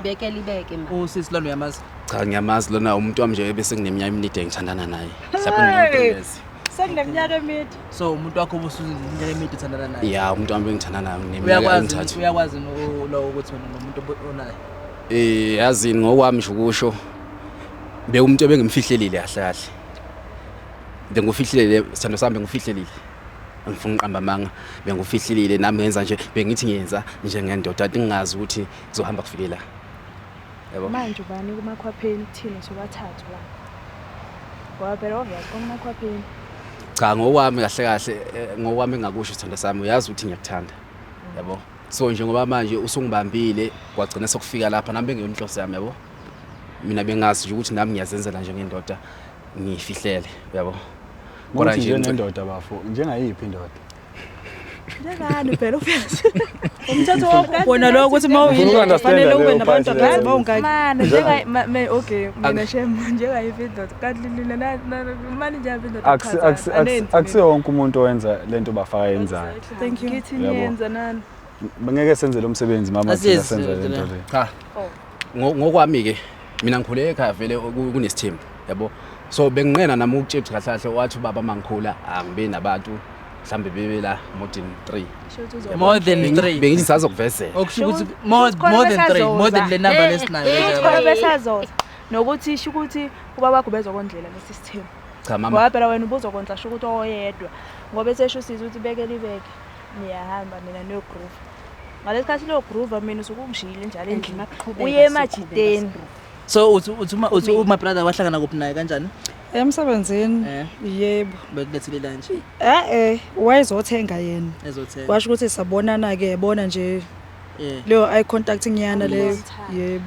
Bekele ibeke ma usisi lana uyamazi Cha ngiyamazi lona umuntu wami nje bese ngineminyaka emide engithandana naye. Mhlawumbe ngiyezi. Sekuneminyaka emide. so umuntu wakho ubusuzinto emide uthandana naye Ya umuntu wami engithandana naye ngineminyaka emithathu. uyakwazi lo ukuthi wena nomuntu onayo Yazini ngokwami nje ukusho be umuntu ebengimfihlelile kahle kahle. Bengufihlelile sithando sami bengufihlelile. Angifuna uqamba amanga bengufihlelile nami ngenza nje bengithi ngiyenza nje ngendoda ngingazi ukuthi kuzohamba kufike la. Yabo. manje ubani kumakhwapheni thina sobathathu la. Ngoba phela obvious kumakhwapheni. Cha ngokwami kahle kahle ngokwami engakusho sithando sami uyazi ukuthi ngiyakuthanda. Yabo. So nje ngoba manje usungibambile kwagcina sokufika lapha nami bengeyonhloso yami yabo. Mina bengazi nje ukuthi nami ngiyazenzela nje ngendoda ngifihlele yabo. Kodwa nje nendoda bafo njengayiphi indoda Njengani phela obvious. Umthetho wakho wona lo ukuthi mawuyindoda fanele ube nabantu abazi bawungaki. Manje njenga okay mina shame njengayiphi indoda kanti lina manje nje indoda akusiyo wonke umuntu owenza lento bafaka yenzayo Thank you. Ngithi niyenza nani? bengeke senze lo msebenzi mama thina senza lento le Cha. Ngokwami ke mina ngikhule ekhaya vele kunesithembu yabo. So benginqena nami ukutshepha kahle kahle wathi baba mangikhula angibe nabantu mhlambe bebe la more than 3. more than 3 Bengithi sazokuvezela. okusho ukuthi more than 3 more than le number lesinayo Kodwa besazoza nokuthi isho ukuthi ubaba wakho bezokondlela lesisithembu. Cha mama. Ngoba phela wena ubuzokondla sho ukuthi oyedwa. Ngoba esesho siza ukuthi bekele ibeke. Niyahamba nina no groove. Ngalesikhathi lo groove mina usukungishile njalo endlini. Uye emajiteni. so uthi uma brother wahlangana kuphi naye kanjani Emsebenzini yebo. bekulethile lunch Wayezothenga yena. ezothenga Washo ukuthi sabonana ke yabona nje leyo eye contact nyana leyo. Yebo.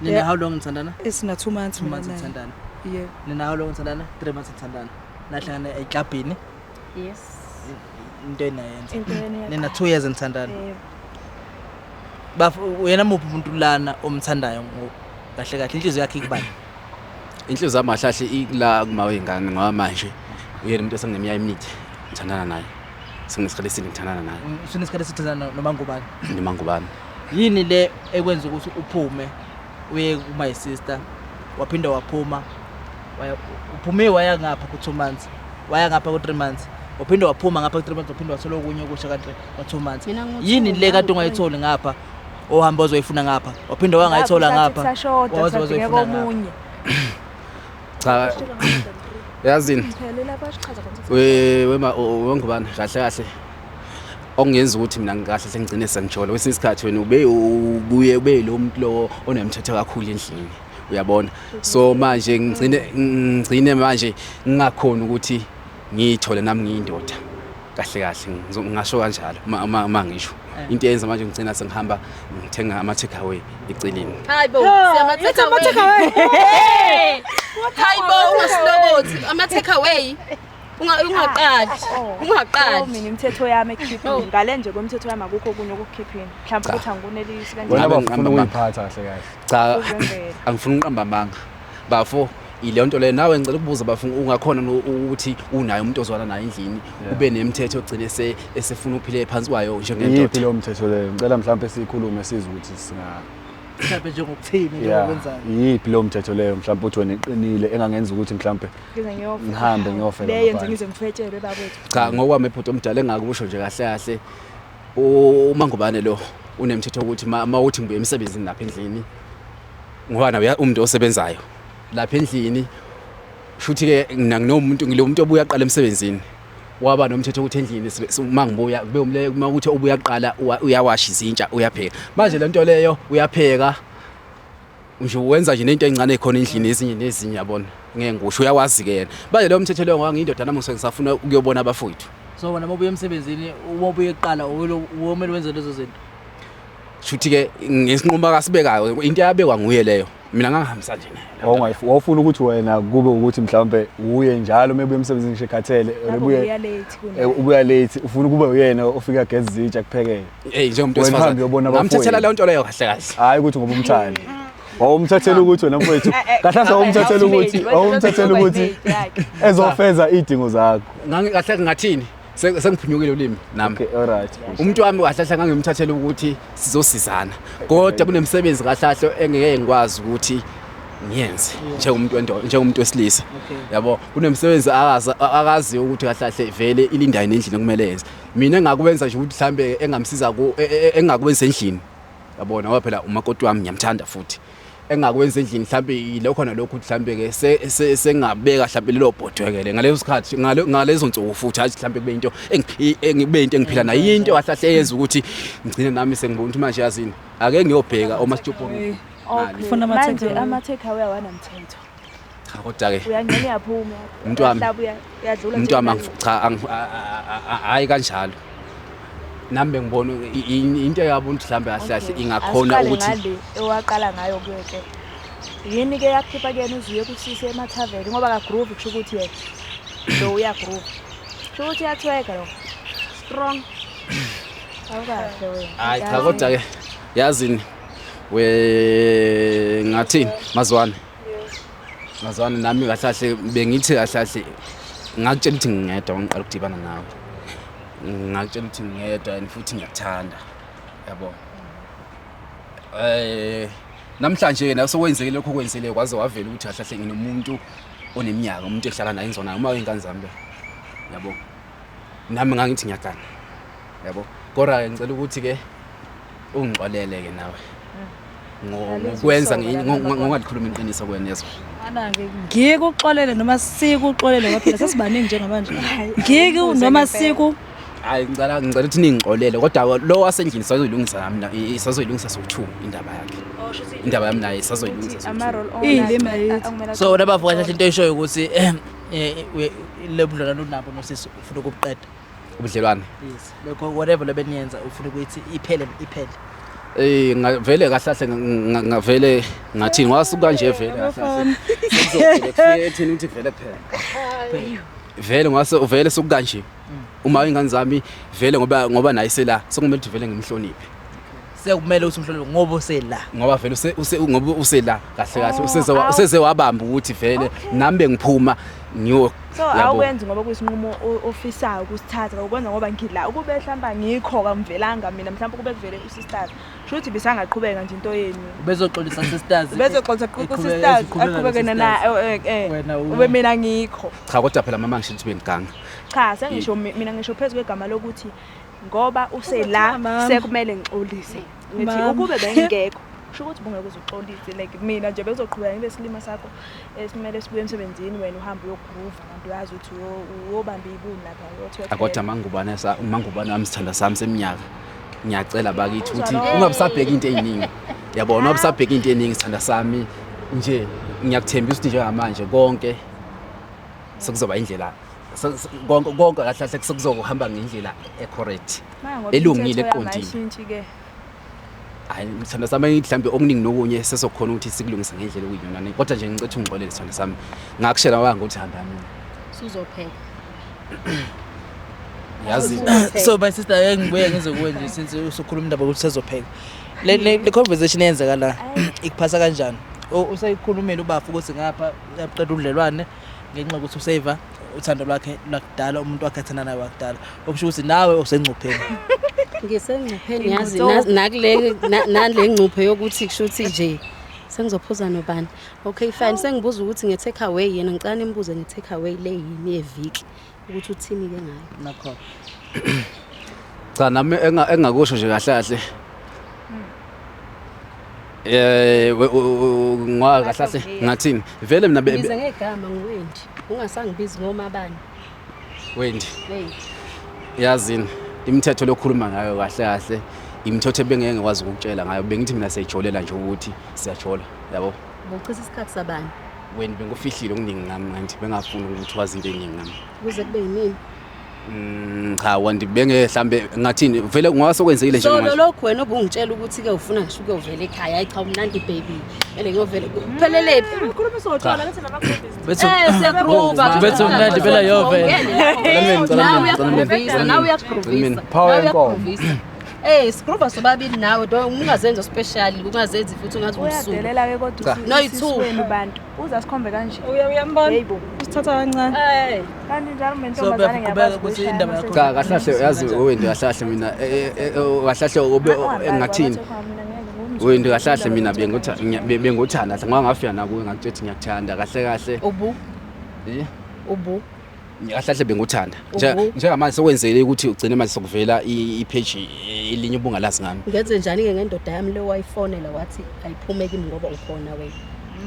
nina how long nithandana Esina 2 months 2 months mina. nithandana Yebo. nina how long nithandana 3 months nithandana nahlangana eclubini yes into enayenza Intweni nina 2 years nithandana Yebo. uyena muphi umuntu lana omthandayo kahle kahle inhliziyo yakhe ikubani Inhliziyo zami ahlahle ikula kuma wengane ngoba manje uyena umuntu esengeminyaka emide ngithandana naye. Singesikhathi esini ngithandana naye. usunesikhathi esithandana noma ngubani Noma ngubani. yini le ekwenza ukuthi uphume uye kuma my sister waphinda waphuma uphume waya ngapha ku 2 months waya ngapha ku 3 months waphinda waphuma ngapha ku 3 months waphinda wasolo okunye okusha kanti ku 2 months yini le kade ungayitholi ngapha ohamba ozoyifuna ngapha waphinda wangayithola ngapha wazoyifuna omunye. Cha yazini Ngiphelela basichaza konke. wengubani kahle kahle ongenza ukuthi mina ngikahle sengigcine sengijolo kwesinye isikhathi wena ubuye ube lo muntu lo onemthetho kakhulu endlini uyabona so manje ngigcine manje ngingakhona ukuthi ngiyithole nami ngiyindoda kahle kahle ngisho kanjalo uma ngisho into eyenza manje ngigcina sengihamba ngithenga ama take away eceleni hayibo siyama-take away hayibo ungaslokothi ama-take away ungaqali mina imithetho yami ekukhiphini ngale nje kwemthetho yami akukho okunye okukhiphini mhlawumbe ukuthi angunelisi wena Ngabe bafuna ukuyiphatha kahle kahle cha Uzwembele. angifuni uqamba amanga bafo ile nto le nawe ngicela ukubuza bafuna ungakhona ukuthi unayo umuntu ozwana naye endlini ube nemithetho ogcine esefuna uphile phansi kwayo yiphi njengendoda lo mthetho leyo ngicela mhlawumbe sikhulume size ukuthi singa mhlawumbe njengokuthini yeah njengokwenzayo yiphi lo mthetho leyo mhlawumbe uthi wena eqinile engangenza ukuthi mhlawumbe Ngize ngiyofa. Ngihambe ngiyofela Le yenze ngaphandle. ngize ngifetshele babethu. cha ngokwami ebhuti omdala engakusho nje kahle kahle uma ngubane lo unemthetho ukuthi mawuthi ngibuye emsebenzini lapha endlini ngoba nawe umuntu osebenzayo lapha endlini shuthi ke nginomuntu ngilomuntu obuya aqala emsebenzini waba nomthetho ukuthi endlini mangibuya kube umle uma ukuthi obuya aqala uyawasha izintsha uyapheka manje lento leyo uyapheka nje wenza nje into encane ekhona endlini ezinye nezinye yabona ngeke ngisho uyawazi ke yena manje lo mthetho leyo ngiyindoda nami ngisafuna ukuyobona abafowethu so wena mobuye emsebenzini uma ubuye eqala womele wenze lezo zinto shuthi ke ngesinquma kasibekayo into yabekwa nguye leyo mina ngangihambisa nje naye. Wawufuna ukuthi wena kube ukuthi mhlawumbe uye njalo maybe emsebenzini ngisho ekhathele ubuya late ufuna kube uyena ofika gezi zitsha kuphekele. Njengomuntu wesifazane ngamthethela leyo nto leyo kahle kahle. Hayi ukuthi ngoba umthandi. Wawumthathela ukuthi wena mfowethu kahle wawumthathela ukuthi ezofeza idingo zakho. Kahle ngathini sengiphunyukile ulimi nami. Okay, alright. Umuntu wami kahle ngangimthathela ukuthi sizosizana. Kodwa kunemsebenzi kahle engeke ngikwazi ukuthi ngiyenze njengomuntu wesilisa. Yabo kunemsebenzi akazi ukuthi kahle vele ilindane endlini kumele yenze. Mina engakwenza nje ukuthi mhlambe engamsiza engakwenza endlini. Yabona ngoba phela umakoti wami ngiyamthanda futhi. Engakwenza endlini mhlambe yilokho nalokho mhlambe ke sengabeka mhlambe lelo bhodwekele ngaleso sikhathi ngalezo nsuku futhi athi mhlambe kube into engiphila nayo into kahle yenza ukuthi ngicine nami sengibona ukuthi manje yazini ake ngiyobheka omasitshopho ufuna ama take away awanamthetho. cha kodwa ke Uyangena uyaphuma. Umuntu wami Uyadlula. umuntu wami cha hayi kanjalo nami ngibona into yabo mhlambe kahle ingakhona ukuthi ewaqala ngayo kuke. Yini ke yakhipha kuyena uziye kusise emathaveni ngoba ka groove kusho ukuthi yena lo uya groove. Kusho ukuthi yathweka lo. Strong. Awukahle wena. Hayi cha kodwa ke yazini ngathini mazwane nami kahle bengithi kahle ngakutshela ukuthi ngingedwa ngiqala ukudibana nawe. Ngakutshela ukuthi ngiyedwa and futhi ngiyakuthanda yabo namhlanje yena sokwenzekile lokho kwenzile kwaze wavela ukuthi kahle nginomuntu oneminyaka umuntu ehlala naye izona uma ingane zami yabo nami ngangithi ngiyakana yabo kodwa ngicela ukuthi ke ungixolele ke nawe ngokwenza ngingalikhuluma iqiniso kwenezwe ngike uxolele noma sikuxolele ngoba phela sesibaningi njengamanje ngike noma siku hayi ngicela ukuthi ningixolele kodwa lo wasendlini sazoyilungisa nami sazoyilungisa so2 indaba yami naye sazoyilungisa so nabafu kahle into eshoyo ukuthi lebudlelwano nabo nosisi ufuna ukubuqeda ubudlelwane yes lokho whatever lebeniyenza ufuna ukuthi iphele ngavele kahle ngavele ngathi ngwasuka kanje vele kahle kufike ethini ukuthi vele kuphela vele uvele sokukanje uma ingane zami vele ngoba naye sela sokumele vele ngimhloniphe sekumele ukuthi umhloniphe ngoba usela ngoba vele ngoba usela kahle useze wabamba ukuthi vele nami bengiphuma ngiyo so awukwenzi ngoba kuyisinqumo ofisayo ukusithatha ukwenza ngoba ngidla ukube mhlamba ngikho kamvelanga mina mhlamba kube kuvele usisters shothi bisangaqhubeka nje into yenu bezoxolisa sisters bezoxolisa sisters aqhubekene na ube mina ngikho cha kodwa phela mama ngisho ukuthi bengiganga cha sengisho mina ngisho phezulu kwegama lokuthi ngoba usela sekumele ngixolise ngithi ukube bengekho sho ukuthi bungeke uzoxolise like mina nje bezoqhubeka ngibe silima sakho esimele sibuye emsebenzini wena uhamba uyogroove abantu uyazi ukuthi uyobamba ibuni lapha uyothwetha kodwa mangubana wami sithanda sami seminyaka ngiyacela bakithi ukuthi ungabisabheka into eziningi yabona ungabisabheka into eziningi sithanda sami nje ngiyakuthembisa ukuthi njengamanje konke sekuzoba indlela konke kahle kahle sekuzohamba ngendlela ecorrect elungile eqondile hayi mthanda sami mhlambe okuningi nokunye sesokhona ukuthi sikulungise ngendlela okuyiyona kodwa nje ngicethe ungixolele sithanda sami ngakushela wanga ukuthi hamba mina sizopheka yazi so my sister ngibuye ngizokwenza nje since usukhuluma indaba ukuthi sezopheka le conversation yenza la ikuphasa kanjani usayikhulumela ubafu ukuthi ngapha uyaqeda udlelwane ngenxa ukuthi usave uthando lwakhe lakudala umuntu wakhe athanda naye wakudala okusho ukuthi nawe usengcupheni ngisengcupheni yazi nakule nale ngcuphe yokuthi kusho ukuthi nje sengizophuza nobani okay fine sengibuza ukuthi nge-take away yena ngicela nimbuze nge-take away le yini yeviki ukuthi uthini ke ngayo nakho cha nami engakusho nje kahle kahle kahle ngathini vele mina ngize ngegama nguwendi ungasangibizi ngoma bani wendi yazini imithetho lokhuluma ngayo kahle kahle imithetho ebengeke ngikwazi ukutshela ngayo bengithi mina siyajolela nje ukuthi siyajola yabo bochisa isikhathi sabani wena bengufihlile okuningi ngami ngithi bengafuni ukuthi wazi into eningi ngami kuze kube yini Cha wandi benge mhlambe ngathini vele ungasokwenzekile nje So manje. lokho wena obungitshela ukuthi ke ufuna ngisho ukuyovela ekhaya hayi cha umnandi baby. Ele ngiyovela kuphelele phi? Ukhuluma sotshwala lethi nama-credits. Bethu Siyagrova. bethu mnandi phela yovela. Nawe uyakugrovisa. Power yenkomo. Sigrova sobabili nawe ungazenza special ungazenzi futhi ungathi umsuku. Uyadelela-ke kodwa No, usisi it's wenu bantu uzasikhombe kanje Uyambona? Yebo. Usithatha kancane. kanti njalo So mentombazane bebheka ukuthi indaba yakho. Cha kahlahle yazi wena kahlahle mina kahlahle ube ngathini. Wena kahlahle mina bengothanda ngoba ngafika nakuwe ngakutshela ngiyakuthanda kahle Ubu. eh Ubu. kahlahle bengothanda njengamanje sokwenzele ukuthi ugcine manje sokuvela ipage elinye ubungalazi ngami. Ngenze njani ke ngendoda yami le wayifonela wathi ayiphume kimi ngoba ukhona wena.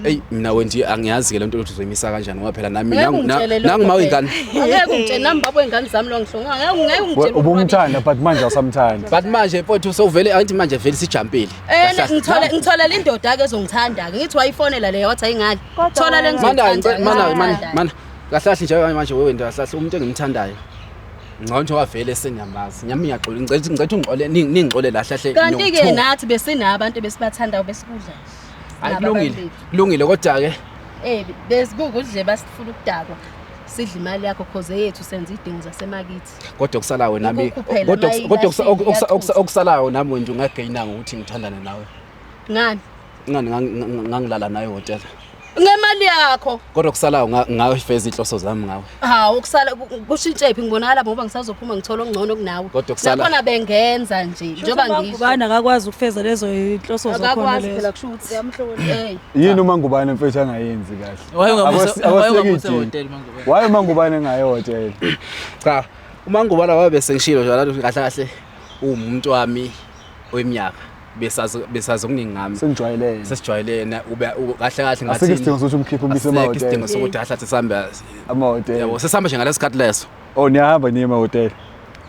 Ey mina wendi angiyazi ke lento ukuthi uzoyimisa kanjani ngoba phela nami Ngeke ungitshele lokho nangimawe ingane. Ngeke ungitshele nami babo ingane zami lo ngihlonga. Ngeke ungitshele. Ubumthanda but manje awusamthanda. But manje mfowethu sowuvele angithi manje vele sijampile. Ngithola indoda ke ezongithanda ke ngithi wayifonela leyo wathi ayingani. Thola le mana kahlahle nje manje wewenda kahlahle umuntu engimthandayo ngconto wavele senyamazi nyami ngiyaxola ngicela ungxole ningixole la hlahle kanti ke nathi besinabantu besibathandayo besikudla. Kulungile kodwa ke besibuka udle basifuna ukudakwa sidla imali yakho cause yethu senza idingo zasemakithi. kodwa kusalayo nami kodwa okusalayo nami nje ungagayina ngokuthi ngithandane nawe. Ngani? Ngangilala naye hotel. Ngemali yakho. Kodwa kusalayo ngafeza inhloso zami ngawe. Ukusala kushintshe phi ngibonakala ngoba ngisazophuma ngithola ongcono kunawe. Kodwa kusala khona bengenza nje njoba ngisho. Ubani akakwazi ukufeza lezo inhloso zakhona Akakwazi lezo. phela kushuthi yamhloni. Yini uma ngubani mfethu angayenzi kahle? Wayengamusa hotel mangubane. Waye uma ngubani engaye hotel? cha uma ngubala wabe sengishilo njalo kahle umuntu wami weminyaka besazi okuningi ngami Sengijwayelene. sesijwayelene kahle ngathi Asikho sokuthi umkhiphe umbise ema hotel. isidingo sokuthi ahlathi sihamba Ama hotel. yabo sesihamba nje ngalesikhathi leso. Oh niyahamba niye ema hotel.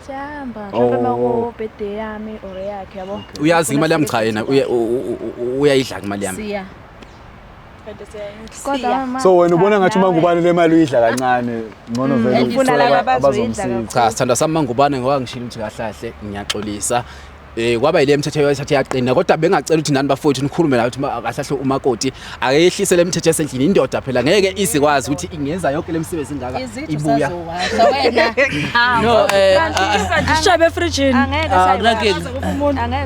Siyahamba mhlawumbe mako birthday yami or yakhe yabo. Uyazi imali yami cha yena uyayidla imali yami. Siya. Kodwa mama. So wena ubona ngathi uma ngubani le mali uyidla kancane ngono vele Ufuna laba abazoyidla Cha sithanda sami mangubane ngoba ngishilo ukuthi kahlahle ngiyaxolisa. Kwaba ile mthetho yethathe yaqina kodwa bengacela ukuthi nani bafowethu nikhulume la ukuthi kahlahle umakoti akeyehlise le mthetho esendlini indoda phela ngeke izikwazi ukuthi ingenza yonke le msebenzi ingaka ibuya. Wena. No Ishabe efrijini.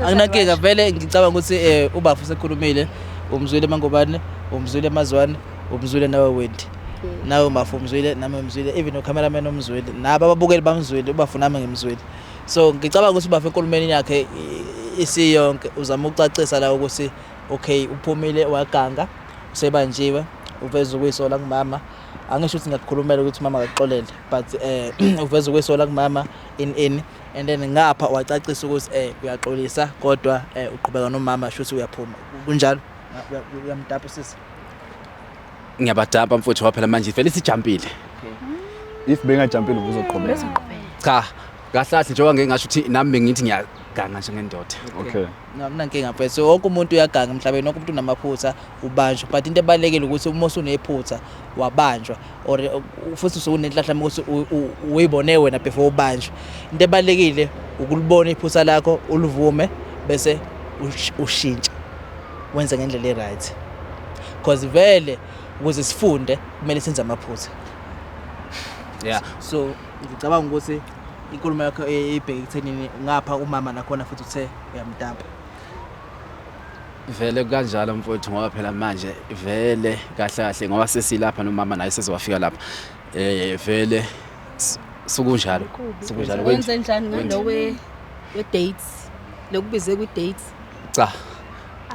Anginakeka vele ngicabanga ukuthi ubafu sekhulumile umzwile mangubane umzwile amazwane umzwile nawe wendi nawe mafu umzwile nami umzwile even no cameraman umzwile nabo ababukeli bamzwile ubafu nami ngimzwile. So ngicabanga ukuthi ubafu enkulumeni yakhe isiyonke uzama ukucacisa la ukuthi okay uphumile waganga usebanjiwe uveza ukuyisola kumama angisho ukuthi ngiyakhulumela ukuthi mama akaxolele but uveza ukuyisola kumama in and then ngapha wacacisa ukuthi uyaxolisa kodwa uqhubeka nomama shothi uyaphuma kunjalo uyamtapa sisi. Ngiyabadapa mfowethu waphela manje vele sijampile. If bengajampile ubuzoqhubeka. Cha kahlahle njengoba ngeke ngasho ukuthi nami bengithi ngiyaganga nje ngendoda. Okay. Namnankinga mfethu wonke umuntu uyaganga emhlabeni wonke umuntu unamaphutha ubanjwa but into ebalekile ukuthi uma usunephutha wabanjwa or futhi usunenhlahla ukuthi uyibone wena before ubanjwa. Into ebalekile ukulibona iphutha lakho ulivume bese ushintsha wenza ngendlela eright because vele ukuze sifunde kumele senze amaphutha. Yeah. So ngicabanga ukuthi inkulumo yakho ibheke ekuthenini ngapha umama nakhona futhi uthe uyamtapa. Vele kanjalo mfowethu ngoba phela manje vele kahle ngoba sesilapha nomama naye sezowafika lapha. Vele sukunjalo Wenze njani ngalo we dates lokubize ku dates? Cha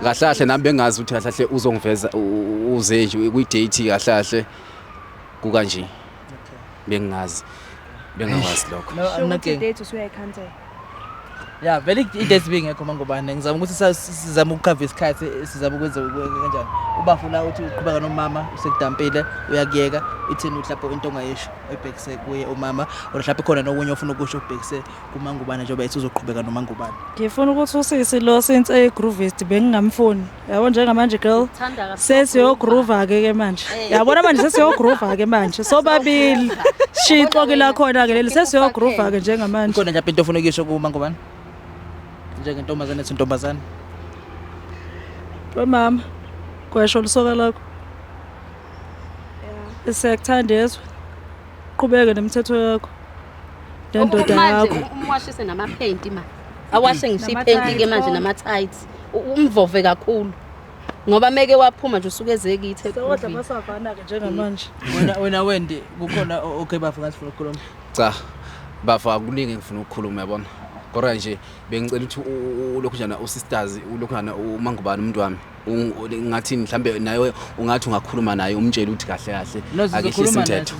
kahlahle nami bengazi ukuthi kahlahle uzongiveza uze nje ku date kahlahle kukanje. Bengakwazi lokho. No, I'm not Date usuyayicancel. Yeah, vele i-date bingekho mangobane ngizama ukuthi sizama ukukhava isikhathi sizama ukwenza kanjani. Ubafuna ukuthi uqhubeka nomama usekudampile uyakuyeka ithini mhlawumbe into ongayisho ebhekise kuye umama mhlawumbe khona nokunye ofuna ukusho ubhekise kumangubane njengoba ethi uzoqhubeka nomangubane. Ngifuna ukuthi usisi lo since egroovist bengingamfuni. Yabo njengamanje girl sesiyogroova ke manje. Yabona manje sesiyogroova ke manje. Sobabili shixo ke la khona ke leli sesiyogroova ke njengamanje. Khona nje into ofuna ukuyisho kumangubane. Njengentombazane esintombazane. Wemama kwesho lisoka lakho. Siyakuthanda yezwe. Qhubeke nemithetho yakho. Nendoda yakho. Umwashise namapaint man. Awashe ngisho ipaint ke manje nama tights. Umvove kakhulu. Ngoba meke waphuma nje usuke ezekithe. Kodwa basavana ke njengamanje. Wena wendi kukhona okay bafu ngathi ukukhuluma. Cha. Bafa kuningi ngifuna ukukhuluma yabona. Kodwa nje bengicela ukuthi ulokhu njana usisters ulokhu njana umangubane umuntu wami. Ngathi mhlambe naye ungathi ungakhuluma naye umtshela ukuthi kahle kahle akehlisa umthetho.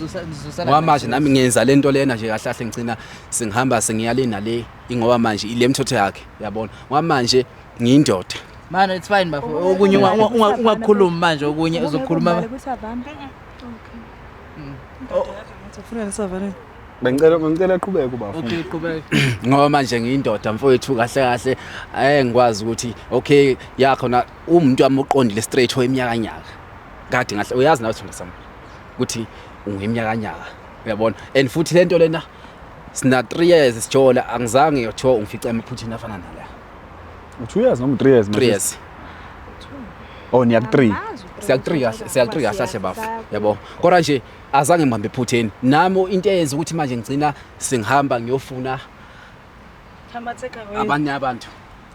Ngoba manje nami ngiyenza lento lena nje kahle kahle ngicina sengihamba sengiyale nale ingoba manje ile mthetho yakhe yabona. Ngoba manje ngiyindoda. Man it's fine bafu okunye ungakhuluma manje okunye uzokhuluma. Ngifuna nisavane. Bengicela aqhubeke bafu. Okay qhubeka. Ngoba manje ngiyindoda mfowethu kahle kahle ngikwazi ukuthi okay yakho na umuntu wami uqondile straight weminyaka nyaka. Kade ngahle uyazi nawe thanda sami ukuthi ungeminyaka nyaka uyabona and futhi lento lena sina 3 years sijola angizange yotho ungifica emaphuthini afana nala. U2 years noma 3 years? 3 years. Oh niyak 3. Siyak 3 kahle bafu yabo. Kodwa nje azange ngibambe ephutheni nami into eyenza ukuthi manje ngicina sengihamba ngiyofuna abanye abantu.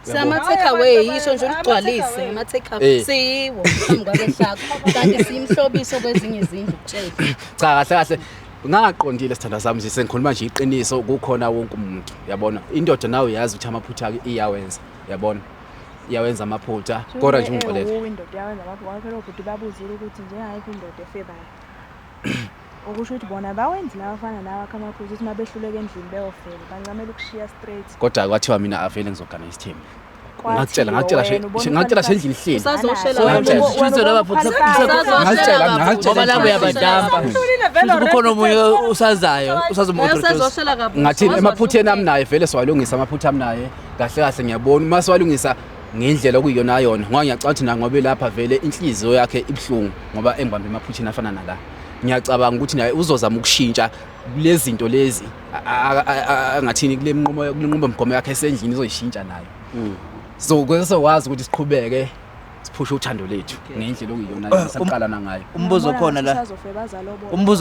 Sama take away yisho nje ukugcwalise ama take away siwo phambi kwabehlako kanti simhlobiso kwezinye izindlu ukutshela. Cha kahle kahle ngaqondile sithanda sami nje sengikhuluma nje iqiniso kukhona wonke umuntu yabona indoda nawe yazi ukuthi amaphutha ake iyawenza yabona iyawenza amaphutha kodwa nje ungixolele. Indoda yawenza amaphutha phela ukuthi babuzile ukuthi njengayiphi indoda efebayo. Okusho ukuthi bona bawenzi la bafana nawe amaphutha ukuthi mabehluleke endlini beyofela bancamela ukushiya straight. Kodwa kwathiwa mina avele ngizogana isithembu. Ngakutshela endlini ihleli. Usazoshela Usizo labaphutha ngoba labo yabadampa. Kukhona omunye usazayo usazoshela kabi. Ngathini emaphutheni ami naye vele siwalungisa amaphutha ami naye kahle kahle ngiyabona uma siwalungisa ngendlela okuyiyona yona ngoba ngiyacabanga ukuthi ngobe lapha vele inhliziyo yakhe ibhlungu ngoba engibambe emaphutheni afana nala. Ngiyacabanga ukuthi naye uzozama ukushintsha lezi zinto lezi ngathini kule nqomo mgomo yakhe esendlini izoyishintsha nayo. So kwesewazi ukuthi siqhubeke siphushe uthando lethu ngendlela okuyiyona saqalana ngayo. Umbuzo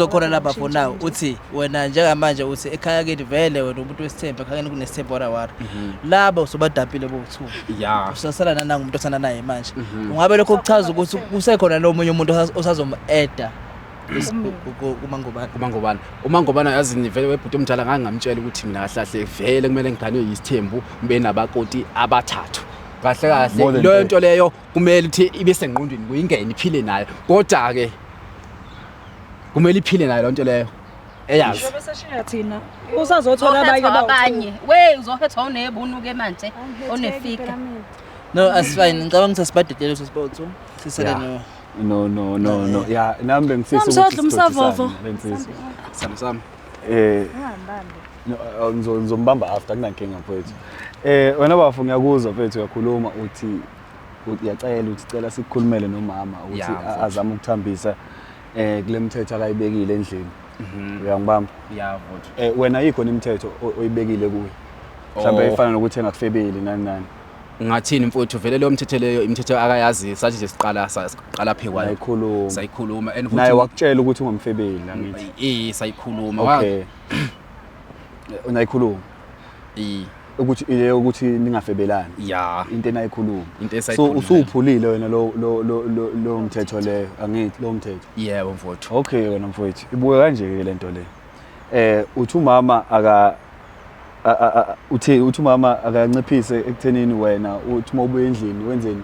khona lapha for now uthi wena njengamanje uthi ekhaya kini vele wena umuntu wesithembu ekhaya kini kunesithembu wara laba usobadampile bo2 yeah usasala nanga umuntu osana naye manje ungabe lokho kuchaza ukuthi kusekhona lo munye umuntu osazom-eda umangobane yazi vele webhuti omdala ngangamtshela ukuthi mina kahle vele kumele ngiganwe yisithembu mbe nabakoti abathathu kahle kahle leyo nto leyo kumele ukuthi ibe sengqondweni kuyingene iphile nayo kodwa ke kumele iphile nayo le nto leyo eyazi Njobe seshiya thina usazothola abanye we uzohetha unebunuke manje onefika. No as fine ngicabanga ukuthi asibadedele sesibotho sisele No. Yeah, nami bengifisa ukuthi umsavovo. Sami. Ngizombamba after kunankinga mfowethu. Wena bafu ngiyakuzwa mfowethu uyakhuluma uthi uyacela uthi cela sikukhulumele nomama ukuthi azame ukuthambisa kule mithetho akayibekile endlini. Uyangibamba? Yeah, mfowethu. Wena yikhona imithetho oyibekile kuwe. Mhlawumbe ifana nokuthi engakufebeli nani. Ngathini mfowethu vele leyo mthetho leyo imithetho akayazi sathi nje siqala phekwayo sayikhuluma and naye wakutshela ukuthi ungumfebeli angithi sayikhuluma okay unayikhuluma ukuthi ningafebelani yeah into enayikhuluma into so usuphulile wena lo mthetho leyo angithi lo mthetho yebo mfowethu okay wena mfowethu ibuke kanje ke lento le uthi umama uthi umama akanciphise ekuthenini wena uthi mawubuye endlini wenzeni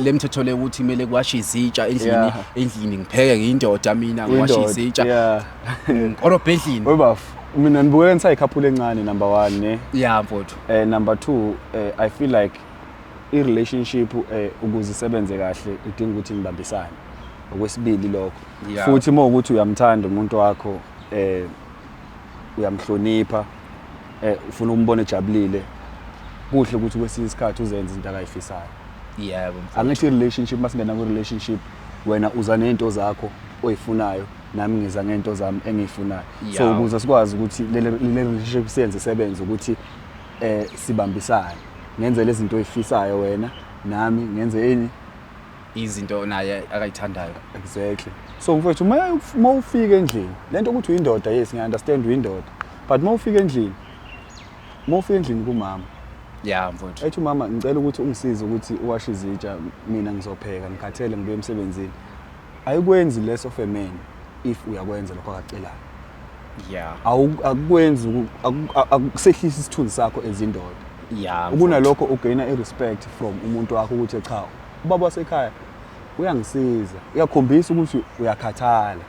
le mthetho le ukuthi kumele kwashe izitsha endlini ngipheke ngiyindoda mina ngiwashe izitsha kodwa bedlini webafu mina ngibukela ngisayikhaphula encane number 1 ne yeah mfowethu number 2 I feel like I relationship ukuze isebenze kahle idinga ukuthi nibambisane okwesibili lokho futhi uma ukuthi uyamthanda umuntu wakho uyamhlonipha ufuna umbone ejabulile kuhle ukuthi kwesinye isikhathi uzenze izinto akayifisayo yebo angithi relationship masingena ku relationship wena uza nento zakho oyifunayo nami ngiza ngento zami engiyifunayo so ukuze sikwazi ukuthi le relationship siyenze sebenze ukuthi sibambisane ngenze lezi zinto oyifisayo wena nami ngenze izinto naye akayithandayo exactly so mfowethu uma ufika endlini lento ukuthi uyindoda yes ngiya understand uyindoda but uma ufika endlini kumama yeah mfowethu ethi mama ngicela ukuthi ungisize ukuthi uwashe izitsha mina ngizopheka ngikhathele ngibuye emsebenzini ayikwenzi less of a man if uyakwenza lokho akacelayo yeah akukwenzi akusehlisa isithunzi sakho ezindoda yeah ukunalokho ugaina irespect from umuntu wakho ukuthi cha ubaba wasekhaya uyangisiza uyakhombisa ukuthi uyakhathala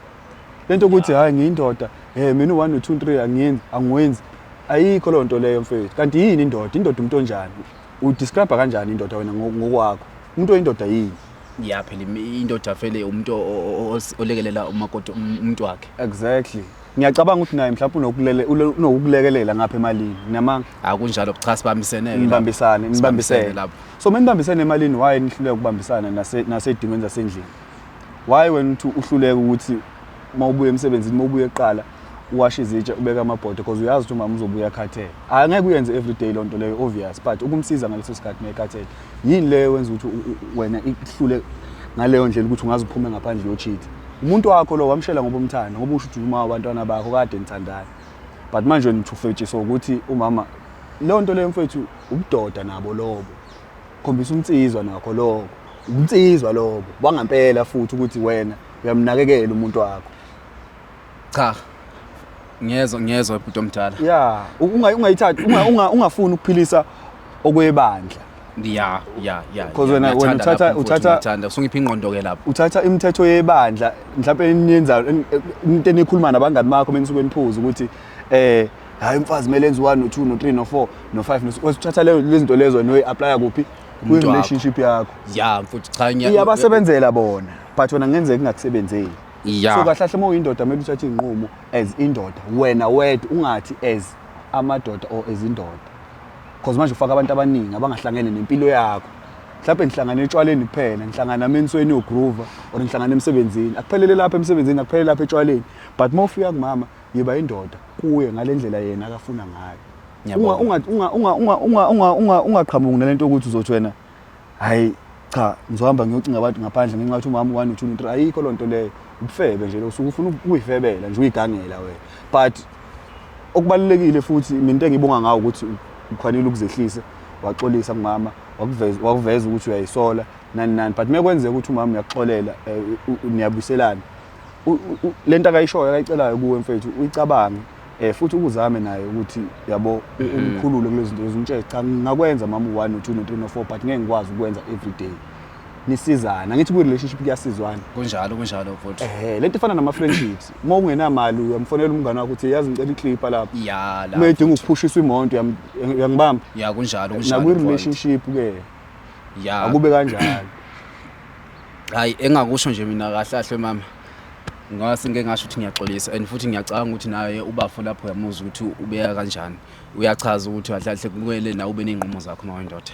lento ukuthi hayi ngiyindoda mina u1 2 3 angiwenzi ayikho lo nto leyo mfethu kanti yini indoda umuntu onjani udescribe kanjani indoda wena ngokwakho umuntu oyindoda yini yeah phela indoda vele umuntu olekelela umakoti umuntu wakhe exactly ngiyacabanga ukuthi naye mhlawumbe unokulekelela ngapha emalini namanga akunjalo cha sibambisene nibambisene lapho so menibambisene emalini why nihluleka ukubambisana nasedingweni zasendlini why wena uthi uhluleka ukuthi mawubuye emsebenzini mawubuye eqala uwashe izitsha ubeka amabhodo because uyazi ukuthi mama uzobuya ekhathele angeke uyenze every day lonto leyo obvious but ukumsiza ngaleso sikhathi nekhathele yini leyo wenza ukuthi wena ihlule ngaleyo ndlela ukuthi ungaze uphume ngaphandle yocheat umuntu wakho lo wamshela ngoba umthanda ngoba usho ukuthi uma abantwana bakho kade nithandana but manje wena uthufetshisa ukuthi umama leyo nto leyo mfethu ubudoda nabo lobo khombisa umtsizwa nakho lokho umtsizwa lobo wangampela futhi ukuthi wena uyamnakekela umuntu wakho cha ngiyezwa umuntu omdala yeah ungayithatha ungafuni ukuphilisa okwebandla yeah because wena uthatha usungipha ingqondo ke lapho uthatha imithetho yebandla mhlawumbe niyenza into enikhuluma nabangani bakho menisuke niphuza ukuthi hayi umfazi kumele enze 1 no 2 no 3 no 4 no 5 uthatha lezi zinto lezo noyi-apply kuphi kwi-relationship yakho yeah mfuthi cha iyabasebenzela bona but wena ngenzeka kungakusebenzeli yeah so kahle kahle uma uyindoda kumele uthathe inqumo as indoda wena wedwa ungathi as amadoda or as indoda because manje ufaka abantu abaningi abangahlangene nempilo yakho mhlawumbe nihlangana etshwaleni kuphela nihlangana emensweni ogroove or nihlangana emsebenzini akuphelele lapha emsebenzini akuphelele lapha etshwaleni but mawufika kumama yiba indoda kuye ngalendlela yena akafuna ngayo ungaqhamuki nalento ukuthi uzothi wena hayi cha ngizohamba ngiyocinga abantu ngaphandle ngenxa ukuthi umama 1 2 3 ayikho lonto leyo ubufebe nje lo usuke ufuna ukuyifebela nje uyigangela wena but okubalekile futhi mina into engibonga ngawo ukuthi ukwanele ukuzehlisa waxolisa kumama wakuveza ukuthi uyayisola nani but mekwenzeka ukuthi umama uyaxolela niyabuyiselana lento akayishoyo akayicelayo kuwe mfethu uyicabange futhi ukuzame naye ukuthi yabo umkhulule kulezi zinto ezintshela cha ngakwenza mama 1 no 2 no 3 no 4 but ngeke ngikwazi ukwenza every day nisizana ngithi ku relationship kuyasizwana kunjalo mfowethu lento ifana nama friendships uma ungenamali uyamfonela umngane wakho uthi yazi ngicela iclip lapha yeah la mayidinga ukuphushisa imoto uyangibamba yeah kunjalo na ku relationship ke yeah akube kanjalo hayi engakusho nje mina kahle kahle mama ngase ngeke ngasho ukuthi ngiyaxolisa and futhi ngiyacabanga ukuthi naye ubafo lapho uyamuzwa ukuthi ubeka kanjani uyachaza ukuthi kahle kahle kumele na ube nezinqumo zakho mawindoda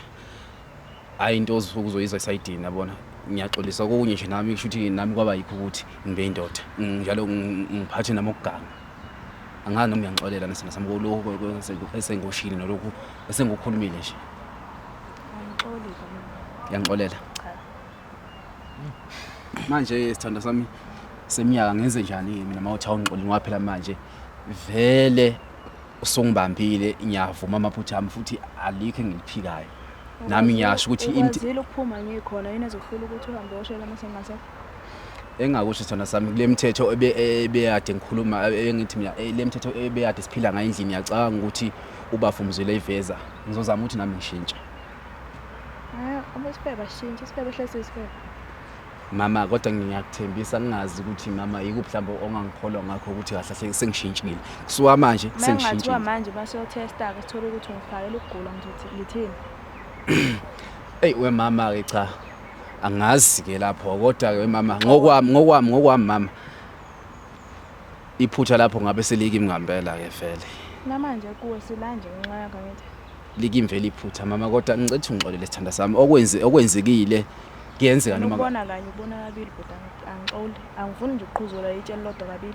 hayi into ozokuzoyizwa esayidini yabona ngiyaxolisa okunye nje nami ngisho ukuthi nami kwaba yikho ukuthi ngibe indoda njalo ngiphathe nami okuganga angani noma ngiyangixolela nasina sami lokho esengoshini nalokho esengokhulumile nje ngiyangixolela manje sithanda sami seminyaka ngenze njani mina mawuthawuni ngixolile ngaphela manje vele usungibambile ngiyavuma amaphutha ami futhi alikho engiliphikayo nami ngiyasho ukuthi imthilo ukuphuma ngikhona yini ezohlula ukuthi uhambe oshela masengase engakusho sithanda sami kule mithetho ebeyade ngikhuluma engithi mina le mithetho ebeyade siphila ngayo endlini ngiyacabanga ukuthi ubafumuzele iveza ngizozama ukuthi nami ngishintshe abasifebe bashintshe isifebe hlese isifebe mama kodwa ngiyakuthembisa ngingazi ukuthi mama yikuphi mhlawumbe ongangikholwa ngakho ukuthi kahle hle sengishintshile kusuka manje sengishintshile Mangathiwa manje basiyotesta ke sithole ukuthi ngifakele ukugula ngizothi ngithini. Hey we mama ke cha angazi ke lapho kodwa ke mama ngokwami mama iphutha lapho ngabe seliki ngambela ke vele Namanje kuwe silanje ngenxa yakho ngithi. likimvela iphutha mama kodwa ngicethe ungixolele sithanda sami okwenzekile kuyenzeka noma Ubona kanye ubona kabili but angixoli. Angifuni nje uqhuzula itshelo lodwa kabili.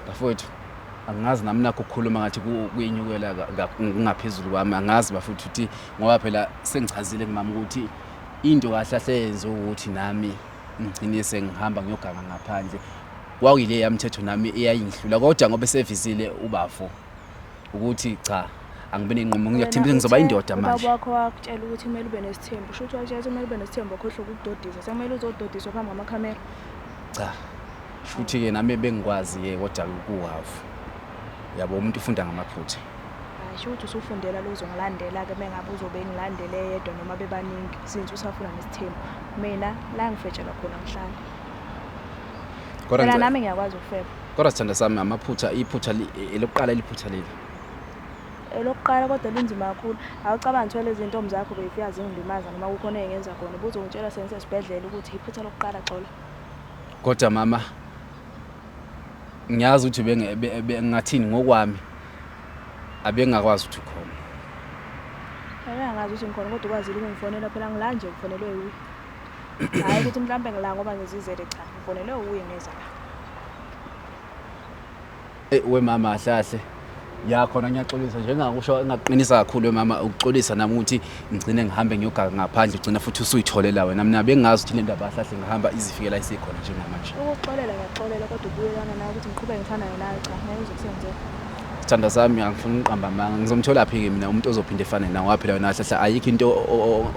bafowethu angazi nami nakho ukukhuluma ngathi kuyinyukela ngaphezulu kwami angazi bafowethu ukuthi ngoba phela sengichazile kumama ukuthi into kahle asenze ukuthi nami ngigcine sengihamba ngiyoganga ngaphandle kwakuyile yamthetho nami eyayingihlula kodwa ngoba sevizile ubafo ukuthi cha angibe nenqomo ngiyathembisa ngizoba indoda manje Baba wakho wakutshela ukuthi kumele ube nesithembu. Shuthu wakutshela kumele ube nesithembu okhohlwa ukudodisa. Sekumele uzododiswa phambi kwamakhamera. cha futhi ke nami bengikwazi ke kodwa kuhafu yabo umuntu ufunda ngamaphutha Asho ukuthi usufundela lo uzongilandela ke mengabe uzobe ngilandele yedwa noma bebaningi since usafuna nesithembu. Mina la ngifetshela khona ngihlala. Phela nami ngiyakwazi ukufeba. kodwa sithanda sami amaphutha iphutha elokuqala liphutha leli Elokuqala kodwa linzima kakhulu. Awucabangi ukuthi lezi zintombi zakho beyifika zingilimaza noma kukhona engenza khona. Ubuzongitshela sense esibhedlela ukuthi iphutha lokuqala xola. kodwa mama ngiyazi ukuthi bengathini ngokwami abengakwazi ukuthi ukhona Angazi ukuthi ngikhona kodwa ukwazile ukungifonela phela ngila nje ngifonelwe uyi. Hayi ukuthi mhlambe ngila ngoba ngizizele cha. Ngifonelwe uyi ngeza la. we mama hlahle ya khona ngiyaxolisa njengakusho ngaqinisa kakhulu we mama ukuxolisa nami ukuthi ngigcine ngihambe ngiyogaga ngaphandle ugcina futhi usuyitholela wena mina bengazi ukuthi le ndaba hlahle ngihamba izifikela isikhona njengamanje Ukuxolela ngiyaxolela kodwa ubuyelana nawe ukuthi ngiqhubeke ngithanda nawe cha ngeke uzokusenzela. sithanda sami angifuni uqamba amanga ngizomthola phi ke mina umuntu ozophinde efane nawe waphela wena hlahla ayikho into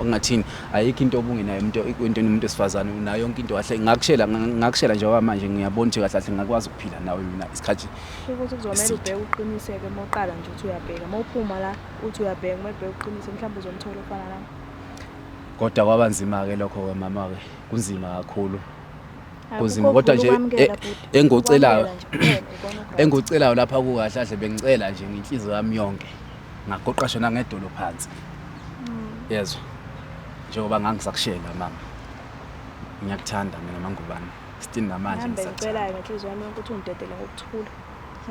ongathini ayikho into obungenayo into umuntu esifazane unayo yonke into kahle ngakushela nje manje ngiyabona ukuthi kahle ngakwazi ukuphila nawe mina isikhathi Ukuthi kuzomela ubheke uqiniseke moqala nje uthi uyabheka mawuphuma la uthi uyabheka ubheke uqinise mhlawumbe uzomthola ofana nami. kodwa kwabanzima ke lokho ke mama ke kunzima kakhulu kunzima kodwa nje engocelayo lapha kukahlahle bengicela nje ngenhliziyo yami yonke ngagoqa shona ngedolo phansi yezwa njengoba ngangisakushela mama ngiyakuthanda mina mangubani still namanje ngicela ngenhliziyo yami yonke ukuthi undedele ngokuthula.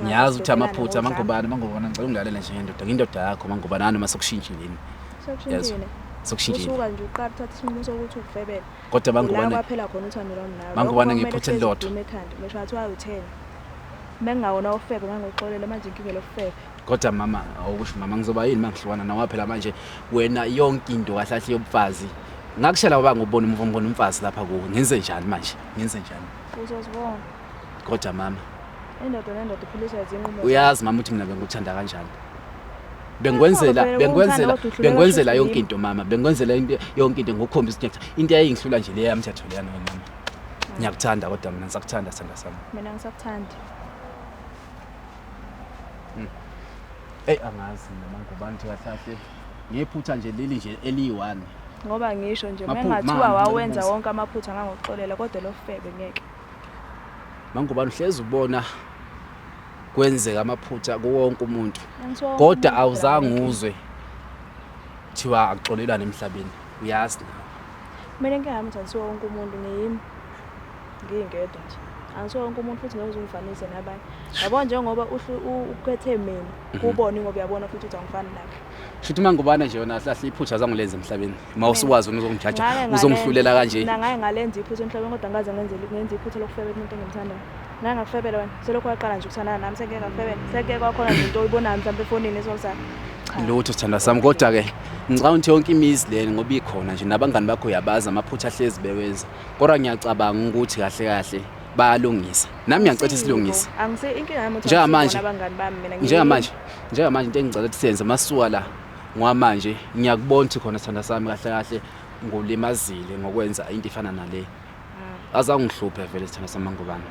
ngiyazi ukuthi amaphutha mangubani ngicela ungilalela nje indoda yakho mangubani noma sokushintshileni sokushintshile sokushintshile usuka nje uqala uthatha isinqumo sokuthi ufebele kodwa mangubani la kwaphela khona uthando lwami nawe mangubani ngiphuthe lodwa ekhanda ngisho athi wayo 10 bengawona ufebe ngangoxolela manje inkinga lofebe kodwa mama awukusho mama ngizoba yini mangihlukana nawe phela manje wena yonke into kahlahle yobfazi ngakushela ngoba ngubona umvumbono umfazi lapha kuwe ngenze njani manje ngenze njani uzozibona kodwa mama indoda nendoda iphilisa izinqumo uyazi mama uthi mina bengikuthanda kanjani bengwenzela yonke into mama bengwenzela into yonke into ngokukhombisa ukuthi into eyayingihlula nje le yamthetho leyana mama ngiyakuthanda kodwa mina ngisakuthanda sanda sami mina ngisakuthanda angazi mangubani kahlahle ngephutha nje leli nje eli1 ngoba ngisho nje mengathiwa wawenza wonke amaphutha ngangoxolela kodwa lofebe ngeke mangubani uhlezi ubona kwenzeka amaphutha kuwonke umuntu kodwa awuzange uzwe thiwa akuxolelana emhlabeni uyazi mina ngiyami ukuthi wonke umuntu ngiyingedwa nje angiso wonke umuntu futhi ngeke uzungifanise nabanye yabo njengoba ukhethe mina kubona ngoba uyabona futhi ukuthi angifani nawe futhi mangubana nje yona hlahle iphutha zangilenza emhlabeni mawusuwazi uzongijaja uzongihlulela kanje ngaye ngalenza iphutha emhlabeni kodwa ngaze ngenze iphutha lokufebela umuntu engimthandayo ngangakufebela wena selokho waqala nje ukuthandana nami sengeke ngakufebela sengeke kwakhona nje into oyibona mhlawumbe efonini esosakho lutho sithanda sami kodwa ke ngicabanga ukuthi yonke imizi leni ngoba ikhona nje nabangani bakho uyabaza amaphutha ahlezi bewenza kodwa ngiyacabanga ukuthi kahle kahle bayalungisa nami ngiyacela isilungisa angise inkinga yami njengamanje abangani bami mina njengamanje into engicela ukuthi senze masuka la ngoamanje ngiyakubona ukuthi khona sithanda sami kahle kahle ngolimazile ngokwenza into efana nale azangihluphe vele sithanda sami ngubani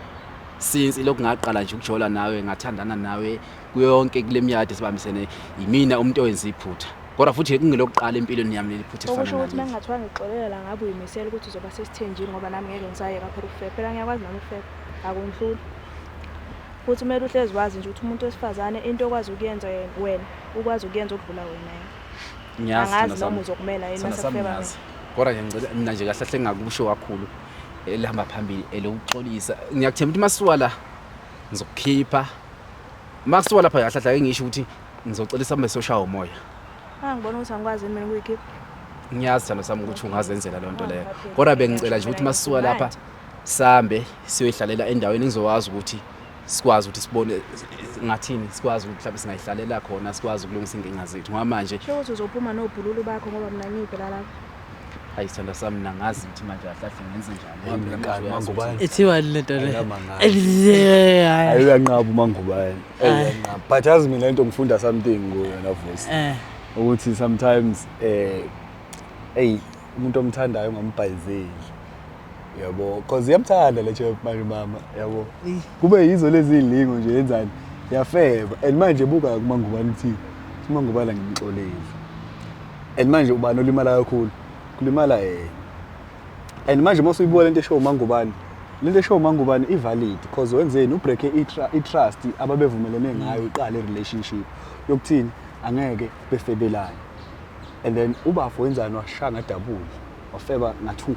since lokhu ngaqala nje ukujola nawe ngathandana nawe kuyonke kule miyade sibambisene yimina umuntu owenza iphutha kodwa futhi kungelokuqala empilweni yami leli phutha okusho efana ukuthi naleli. mangingathiwa ngixolela la ngabe uyimisela ukuthi uzoba sesithenjini ngoba nami ngeke ngisayeka phela ukufeba phela ngiyakwazi nami ukufeba akundluli futhi kumele uhlezi wazi nje ukuthi umuntu wesifazane into okwazi ukuyenza wena ukwazi ukuyenza okudlula wena Ngiyazi angazi noma uzokumela yini masakufeba kodwa nje ngicela mina nje kahle engakusho kakhulu elihamba phambili elokuxolisa ngiyakuthemba ukuthi masuwa la ngizokukhipha masuwa lapha kahle kahle ngisho ukuthi ngizocelisa mase soshaya umoya ngibona ukuthi angikwazi mina ukuyikhipha ngiyazi thando sami ukuthi ungazenzela le nto leyo kodwa bengicela nje ukuthi masuwa lapha sambe siyoyihlalela endaweni ngizowazi ukuthi sikwazi ukuthi sibone ngathini sikwazi ukuthi mhlawumbe singayihlalela khona sikwazi ukulungisa inkinga zethu ngoba manje sho ukuthi uzophuma nobhululu bakho ngoba mina ngiyibhela lapha ayithanda sami mina ngazi ukuthi manje kahle ngenze njani Ithiwa lento le. Ayiyanqaba uMangubane. Ayiyanqaba. But yazi mina into ngifunda something nguyona voice. Ukuthi sometimes umuntu omthandayo ungambhayizeli. Yabo, cause yamthanda le chef manje mama, yabo. Kube yizo lezi ilingo nje yenzani? Yafeba. And manje buka kuMangubane uthi uMangubane ngimxolile. And manje ubani olimala kakhulu? Kulimala and manje mase uyibona lento eshow uMangubane. Lento eshow uMangubane ivalid because wenzeni ubreak itrust ababevumelene ngayo iqala irelationship yokuthini angeke befebelane. And then ubafo wenzani washanga double wafeba nga2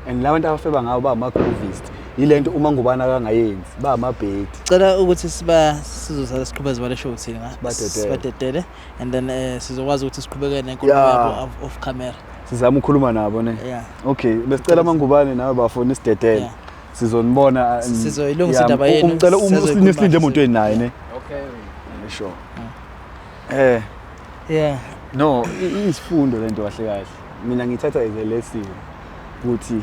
and labantu abafeba ngawo ba ama-grovist yilento uMangubane akangayenzi ba amabhedi Cela ukuthi sizothatha siqhubeze bale show thina sibadedele and then sizokwazi ukuthi siqhubeke nenkulumo yabo off camera. Sizama ukukhuluma nabo ne. Yeah. Okay, besicela uMangubane nawe bafona isidedele. Sizonibona sizoyilungisa indaba yenu. Ngicela usilinde emotweni naye ne. Okay. Sure. Yeah. No, isifundo lento kahle kahle. Mina ngithatha as a lesson ukuthi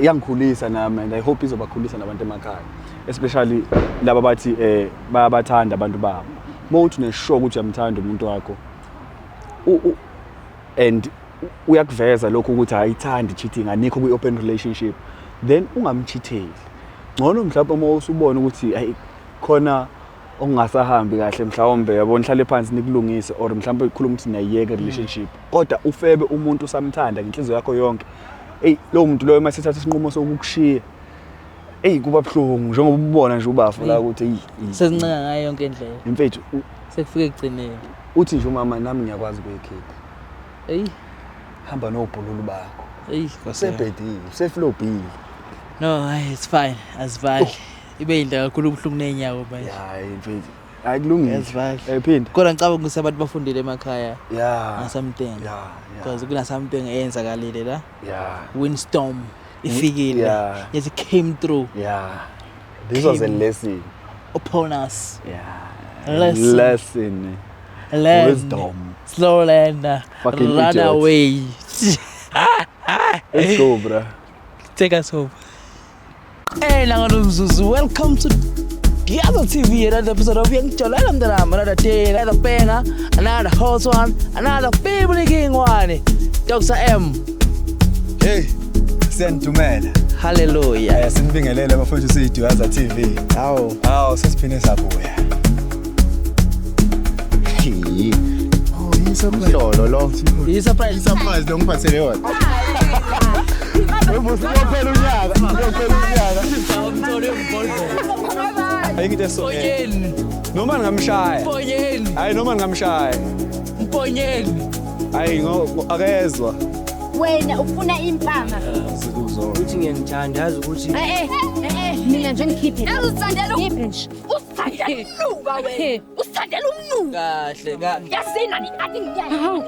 iyangikhulisa nami and I hope izobakhulisa nabantu emakhaya. Especially laba bathi bayabathanda abantu babo. Mawuthi neshow ukuthi uyamthanda umuntu wakho. And uyakuveza lokho ukuthi ayithandi cheating anikho kwi open relationship then ungamchitheli. Ngcono mhlawumbe uma usubona ukuthi ay khona ongasahambi kahle mhlawumbe yabona hlale phansi nikulungise or mhlawumbe ikhuluma ukuthi niyayeka relationship kodwa ufebe umuntu samthanda ngenhliziyo yakho yonke lo muntu loyo masithatha isinqumo sokukushiya kuba buhlungu njengoba ubona nje ubafu la ukuthi sezincenga ngayo yonke indlela imfethu sekufike egcineni uthi nje umama nami ngiyakwazi ukuyikhipha hamba nobhululu bakho usebhedini useflobhini no it's fine asivali ibe indlela kakhulu ubuhlungu nenyawo manje imfethu akulungile phinda kodwa ngicabanga ukuthi abantu bafundile emakhaya something because kuna something eyenzakalile la windstorm ifikile it came through this was a lesson upon us lesson wisdom slow land run away let's go bro take us home Nanganomzuzu welcome to the other TV another episode of Young Chola another day another banger another hot one another family king one Dr. M hey sentumela hallelujah sinibingelele abafowethu siyiDwaza TV hawo sesiphine sabuya Lolo lo surprise lo ngiphathele yona Ubusiphela unyaka ayikho so noma ngamshaya hayi noma ngamshaya mponyeni hayi akezwa wena ufuna impama uthi ngiyangithanda yazi ukuthi mina nje ngikhiphe uzithandela nje usithandela umnuka wena usithandela umnuka kahle yasina ni athi ngiyayi